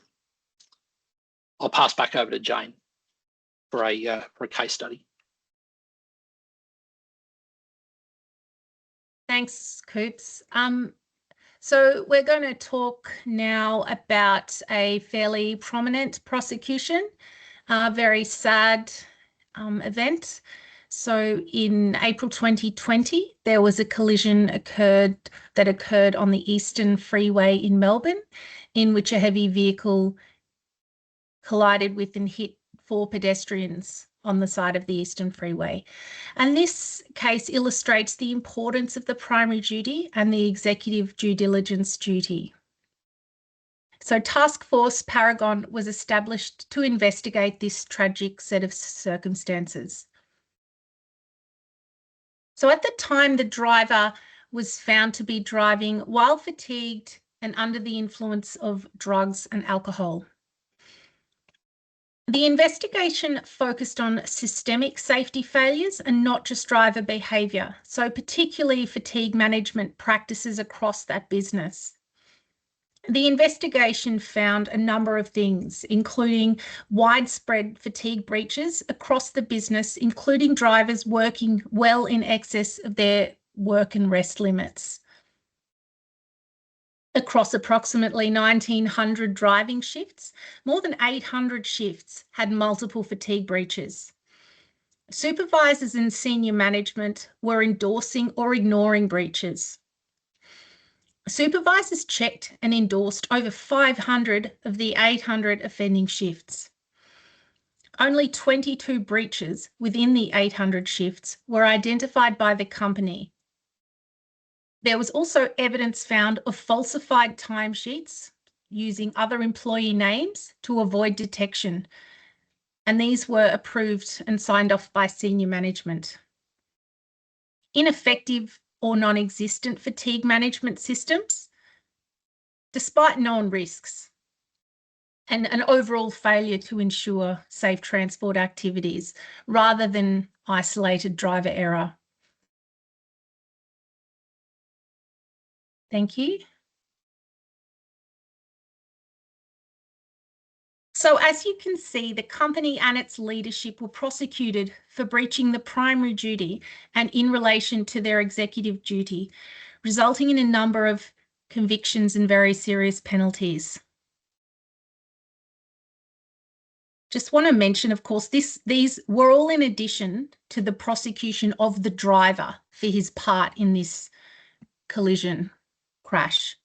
I'll pass back over to Jane for a case study. Thanks, Coops. So we're going to talk now about a fairly prominent prosecution, very sad event. So in April 2020, there was a collision that occurred on the Eastern Freeway in Melbourne, in which a heavy vehicle collided with and hit 4 pedestrians on the side of the Eastern Freeway. And this case illustrates the importance of the primary duty and the executive due diligence duty. So Task Force Paragon was established to investigate this tragic set of circumstances. So at the time, the driver was found to be driving while fatigued and under the influence of drugs and alcohol. The investigation focused on systemic safety failures and not just driver behaviour, so particularly fatigue management practices across that business. The investigation found a number of things, including widespread fatigue breaches across the business, including drivers working well in excess of their work and rest limits. Across approximately 1,900 driving shifts, more than 800 shifts had multiple fatigue breaches. Supervisors and senior management were endorsing or ignoring breaches. Supervisors checked and endorsed over 500 of the 800 offending shifts. Only 22 breaches within the 800 shifts were identified by the company. There was also evidence found of falsified timesheets using other employee names to avoid detection, and these were approved and signed off by senior management. Ineffective or non-existent fatigue management systems, despite known risks, and an overall failure to ensure safe transport activities rather than isolated driver error. Thank you. So as you can see, the company and its leadership were prosecuted for breaching the primary duty and in relation to their executive duty, resulting in a number of convictions and very serious penalties. Just want to mention, of course, these were all in addition to the prosecution of the driver for his part in this collision crash.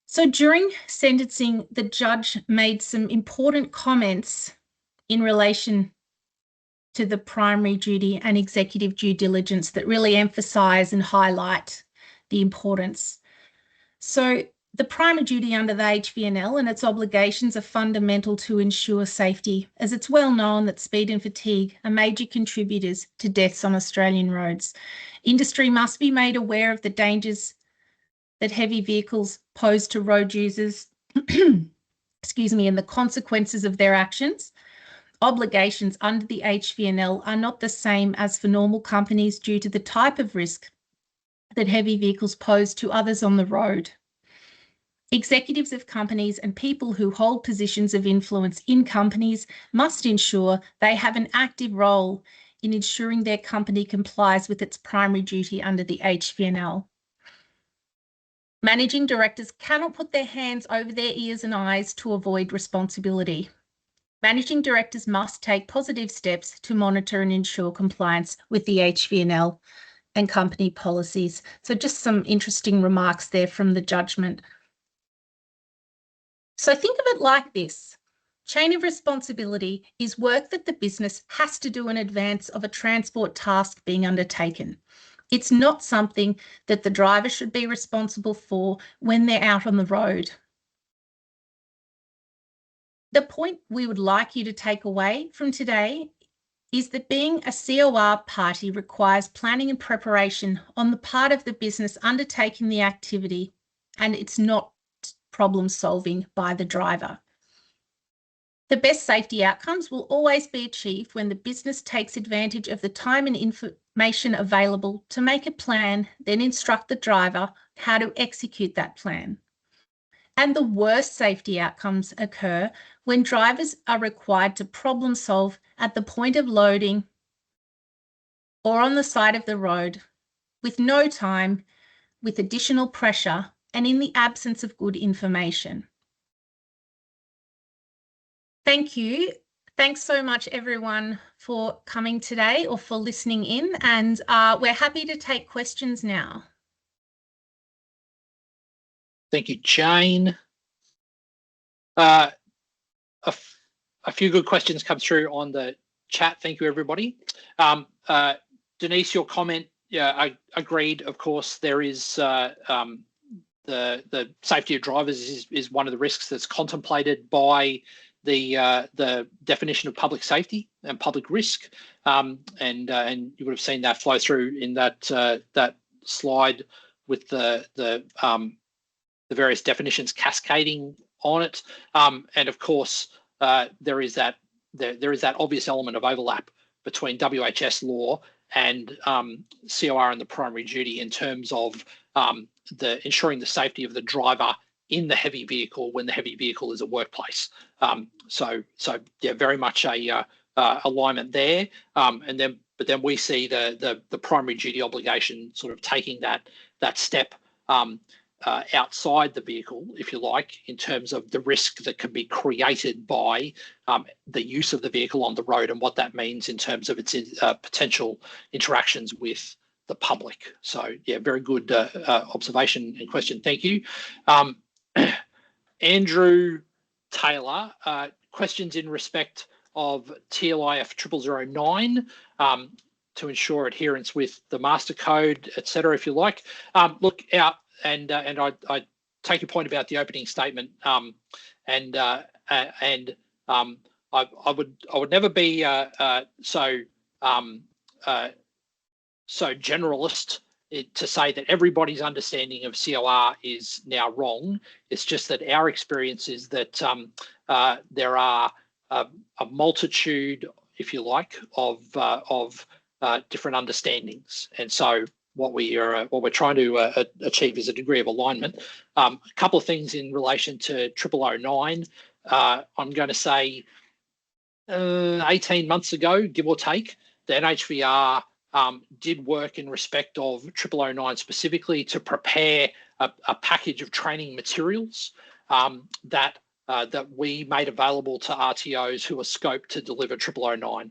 So during sentencing, the judge made some important comments in relation to the primary duty and executive due diligence that really emphasise and highlight the importance. So the primary duty under the HVNL and its obligations are fundamental to ensure safety, as it's well known that speed and fatigue are major contributors to deaths on Australian roads. Industry must be made aware of the dangers that heavy vehicles pose to road users, excuse me, and the consequences of their actions. Obligations under the HVNL are not the same as for normal companies due to the type of risk that heavy vehicles pose to others on the road. Executives of companies and people who hold positions of influence in companies must ensure they have an active role in ensuring their company complies with its primary duty under the HVNL. Managing directors cannot put their hands over their ears and eyes to avoid responsibility. Managing directors must take positive steps to monitor and ensure compliance with the HVNL and company policies. So just some interesting remarks there from the judgment. So think of it like this. Chain of responsibility is work that the business has to do in advance of a transport task being undertaken. It's not something that the driver should be responsible for when they're out on the road. The point we would like you to take away from today is that being a COR party requires planning and preparation on the part of the business undertaking the activity, and it's not problem solving by the driver. The best safety outcomes will always be achieved when the business takes advantage of the time and information available to make a plan, then instruct the driver how to execute that plan. And the worst safety outcomes occur when drivers are required to problem solve at the point of loading or on the side of the road with no time, with additional pressure, and in the absence of good information. Thank you. Thanks so much, everyone, for coming today or for listening in. And we're happy to take questions now. Thank you, Jane. A few good questions come through on the chat. Thank you, everybody. Denise, your comment, yeah, I agreed. Of course, there is the safety of drivers is one of the risks that's contemplated by the definition of public safety and public risk, and you would have seen that flow through in that that slide with the various definitions cascading on it, and of course there is that obvious element of overlap between WHS law and CoR and the primary duty in terms of the ensuring the safety of the driver in the heavy vehicle when the heavy vehicle is a workplace. So yeah, very much a alignment there. But then we see the primary duty obligation sort of taking that step outside the vehicle, if you like, in terms of the risk that can be created by the use of the vehicle on the road and what that means in terms of its potential interactions with the public. So yeah, very good observation and question. Thank you. Andrew Taylor, questions in respect of TLIF 0009 to ensure adherence with the master code, etc. If you like. Look out. And I take your point about the opening statement, I would never be so generalist to say that everybody's understanding of CoR is now wrong. It's just that our experience is that there are a multitude, if you like, of different understandings, and so what we're trying to achieve is a degree of alignment. A couple of things in relation to 0009. I'm going to say 18 months ago, give or take, the NHVR did work in respect of 0009 specifically to prepare a package of training materials that we made available to RTOs who are scoped to deliver 0009.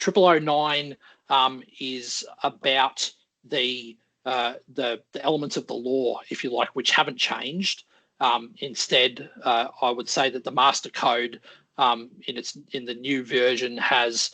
0009 is about the elements of the law, if you like, which haven't changed. Instead, I would say that the master code in the new version has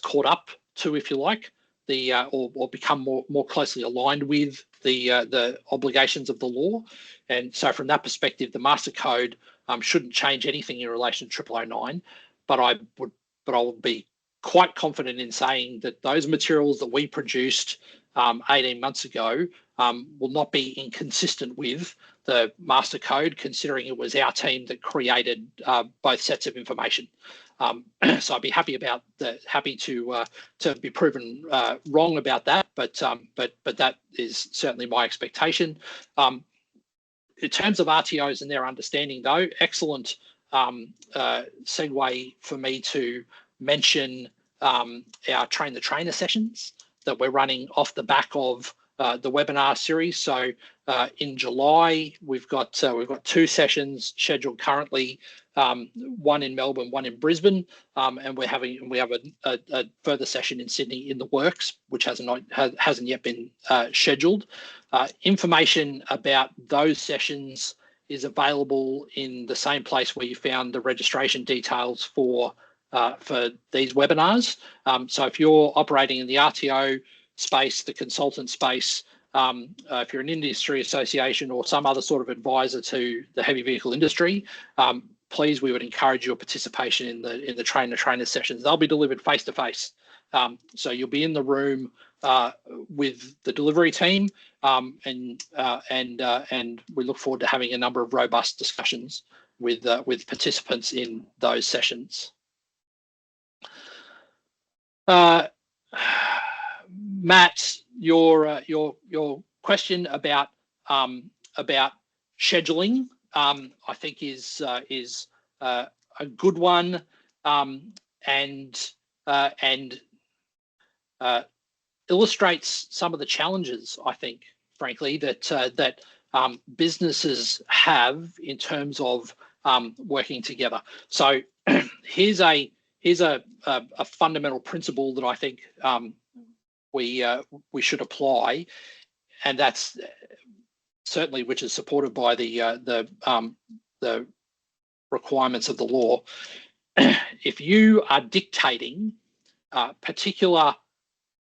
caught up to, if you like, the or become more closely aligned with the obligations of the law. And so from that perspective, the master code shouldn't change anything in relation to 0009, but I would be quite confident in saying that those materials that we produced 18 months ago will not be inconsistent with the master code, considering it was our team that created both sets of information. So I'd be happy to be proven wrong about that, but that is certainly my expectation. In terms of RTOs and their understanding, though, excellent segue for me to mention our Train the Trainer sessions that we're running off the back of the webinar series. So in July, we've got 2 sessions scheduled currently, one in Melbourne, one in Brisbane, and we have a further session in Sydney in the works, which hasn't yet been scheduled. Information about those sessions is available in the same place where you found the registration details for these webinars. So if you're operating in the RTO space, the consultant space, if you're an industry association or some other sort of advisor to the heavy vehicle industry, please, we would encourage your participation in the trainer sessions. They'll be delivered face to face. So you'll be in the room with the delivery team, and we look forward to having a number of robust discussions with participants in those sessions. Matt, your question about scheduling, I think is a good one, and illustrates some of the challenges, I think, frankly, that businesses have in terms of working together. So here's a fundamental principle that I think we should apply, and that's certainly which is supported by the requirements of the law. If you are dictating particular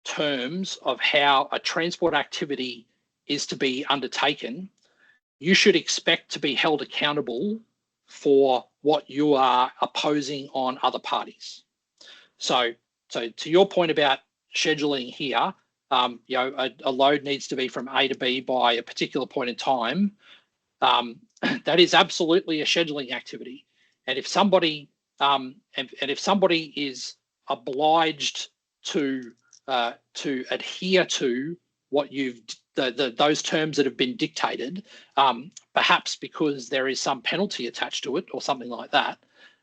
terms of how a transport activity is to be undertaken, you should expect to be held accountable for what you are opposing on other parties. So to your point about scheduling here, a load needs to be from A to B by a particular point in time. That is absolutely a scheduling activity, and if somebody is obliged to adhere to what those terms that have been dictated, perhaps because there is some penalty attached to it or something like that,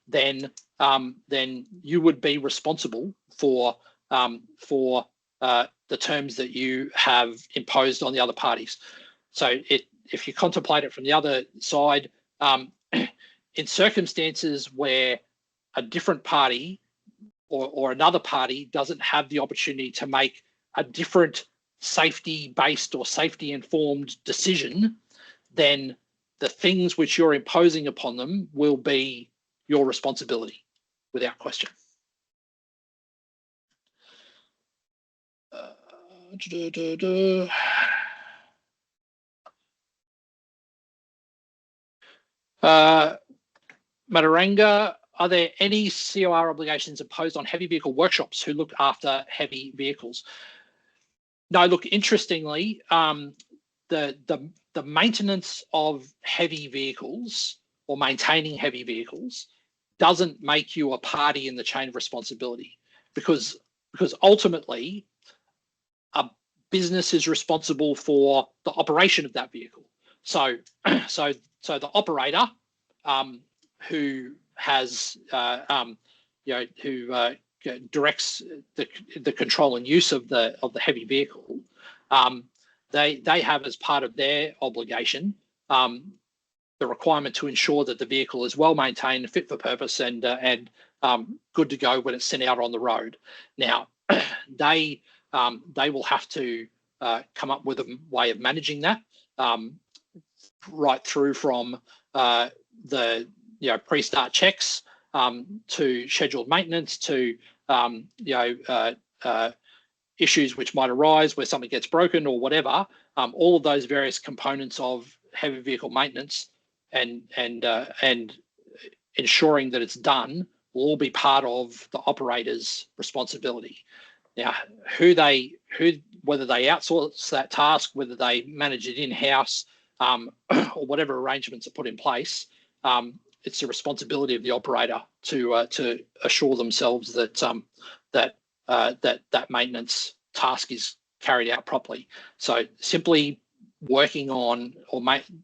then you would be responsible for the terms that you have imposed on the other parties. So if you contemplate it from the other side, in circumstances where a different party or another party doesn't have the opportunity to make a different safety-based or safety-informed decision, then the things which you're imposing upon them will be your responsibility, without question. Mataranga, are there any COR obligations imposed on heavy vehicle workshops who look after heavy vehicles? No, look, interestingly, the maintenance of heavy vehicles or maintaining heavy vehicles doesn't make you a party in the chain of responsibility, because ultimately a business is responsible for the operation of that vehicle. So the operator who has who directs the control and use of the heavy vehicle, they have as part of their obligation the requirement to ensure that the vehicle is well maintained, fit for purpose, and good to go when it's sent out on the road. Now, they will have to come up with a way of managing that, right through from the pre-start checks to scheduled maintenance to issues which might arise where something gets broken or whatever. All of those various components of heavy vehicle maintenance and ensuring that it's done will all be part of the operator's responsibility. Now, whether they outsource that task, whether they manage it in-house, or whatever arrangements are put in place, it's the responsibility of the operator to assure themselves that that maintenance task is carried out properly. So simply working on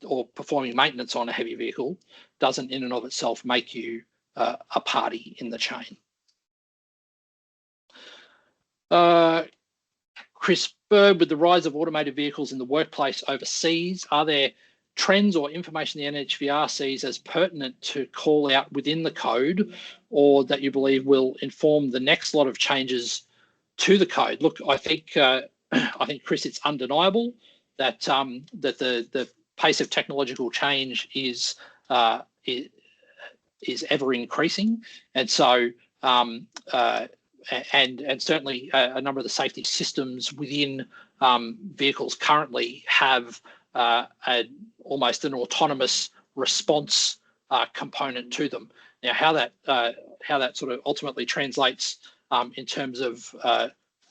or performing maintenance on a heavy vehicle doesn't in and of itself make you a party in the chain. Chris Bird, with the rise of automated vehicles in the workplace overseas, are there trends or information the NHVR sees as pertinent to call out within the code, or that you believe will inform the next lot of changes to the code? Look, I think Chris, it's undeniable that that the pace of technological change is ever increasing, and so and certainly a number of the safety systems within vehicles currently have almost an autonomous response component to them. Now, how that sort of ultimately translates in terms of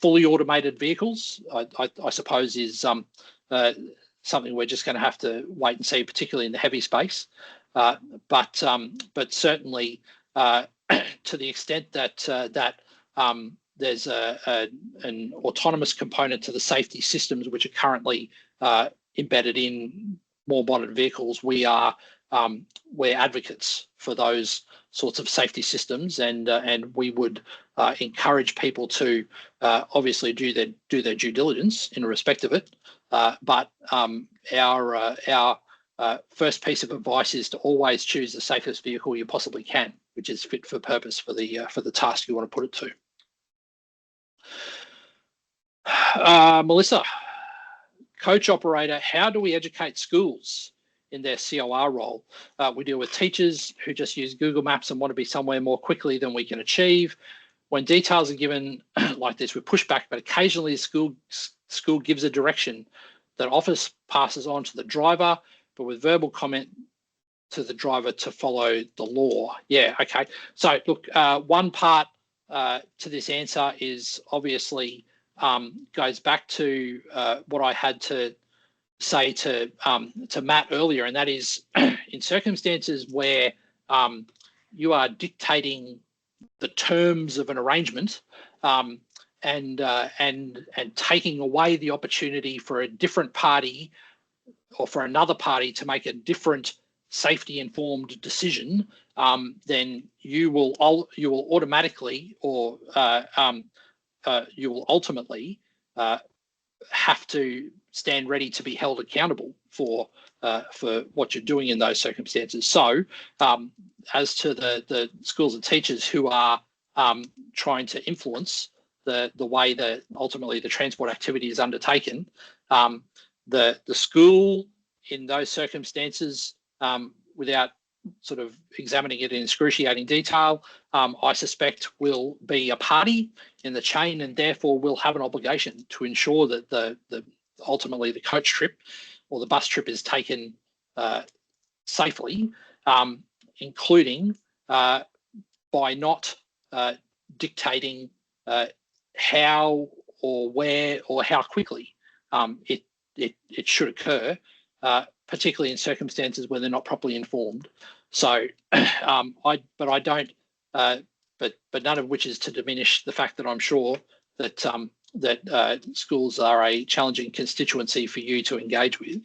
fully automated vehicles, I suppose is something we're just going to have to wait and see, particularly in the heavy space. But certainly to the extent that there's an autonomous component to the safety systems which are currently embedded in more modern vehicles, we're advocates for those sorts of safety systems, and we would encourage people to obviously do their due diligence in respect of it. But our first piece of advice is to always choose the safest vehicle you possibly can, which is fit for purpose for the task you want to put it to. Melissa, coach operator, how do we educate schools in their COR role? We deal with teachers who just use Google Maps and want to be somewhere more quickly than we can achieve. When details are given like this, we push back, but occasionally the school gives a direction that office passes on to the driver, but with verbal comment to the driver to follow the law. Yeah, okay. So look, one part to this answer is obviously goes back to what I had to say to Matt earlier, and that is in circumstances where you are dictating the terms of an arrangement and taking away the opportunity for a different party or for another party to make a different safety-informed decision, then you will automatically or you will ultimately have to stand ready to be held accountable for what you're doing in those circumstances. So as to the schools and teachers who are trying to influence the way that ultimately the transport activity is undertaken, the school in those circumstances, without sort of examining it in excruciating detail, I suspect will be a party in the chain and therefore will have an obligation to ensure that ultimately the coach trip or the bus trip is taken safely, including by not dictating how or where or how quickly it should occur, particularly in circumstances where they're not properly informed. So, but none of which is to diminish the fact that I'm sure that that schools are a challenging constituency for you to engage with,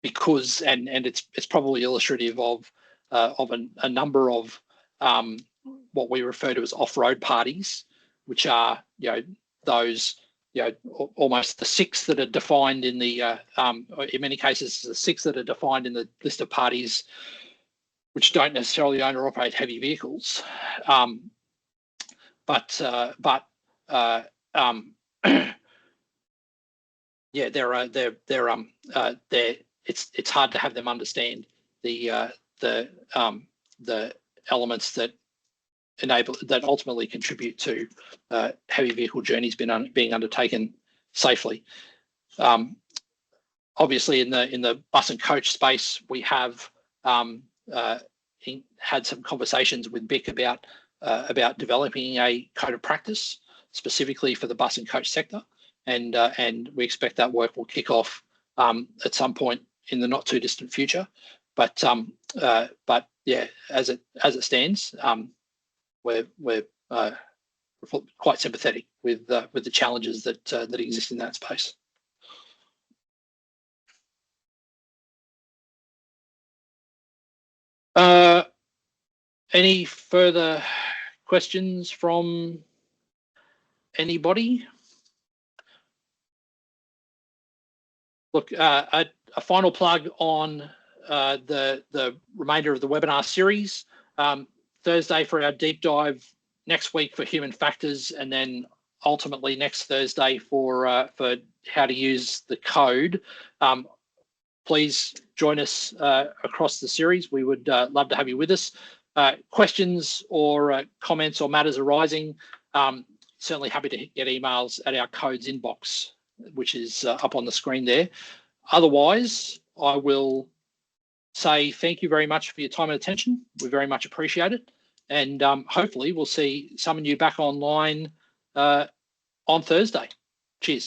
because and it's probably illustrative of a number of what we refer to as off-road parties, which are those almost the six that are defined in the in many cases the six that are defined in the list of parties which don't necessarily own or operate heavy vehicles, yeah, it's hard to have them understand the elements that ultimately contribute to heavy vehicle journeys being undertaken safely. Obviously, in the bus and coach space, we have had some conversations with BIC about developing a code of practice specifically for the bus and coach sector, and we expect that work will kick off at some point in the not too distant future. But yeah, as it stands, we're quite sympathetic with the challenges that exist in that space. Any further questions from anybody? Look, a final plug on the remainder of the webinar series. Thursday for our deep dive, next week for human factors, and then ultimately next Thursday for how to use the code. Please join us across the series. We would love to have you with us. Questions or comments or matters arising, certainly happy to get emails at our codes inbox, which is up on the screen there. Otherwise, I will say thank you very much for your time and attention. We very much appreciate it. And hopefully we'll see some of you back online on Thursday.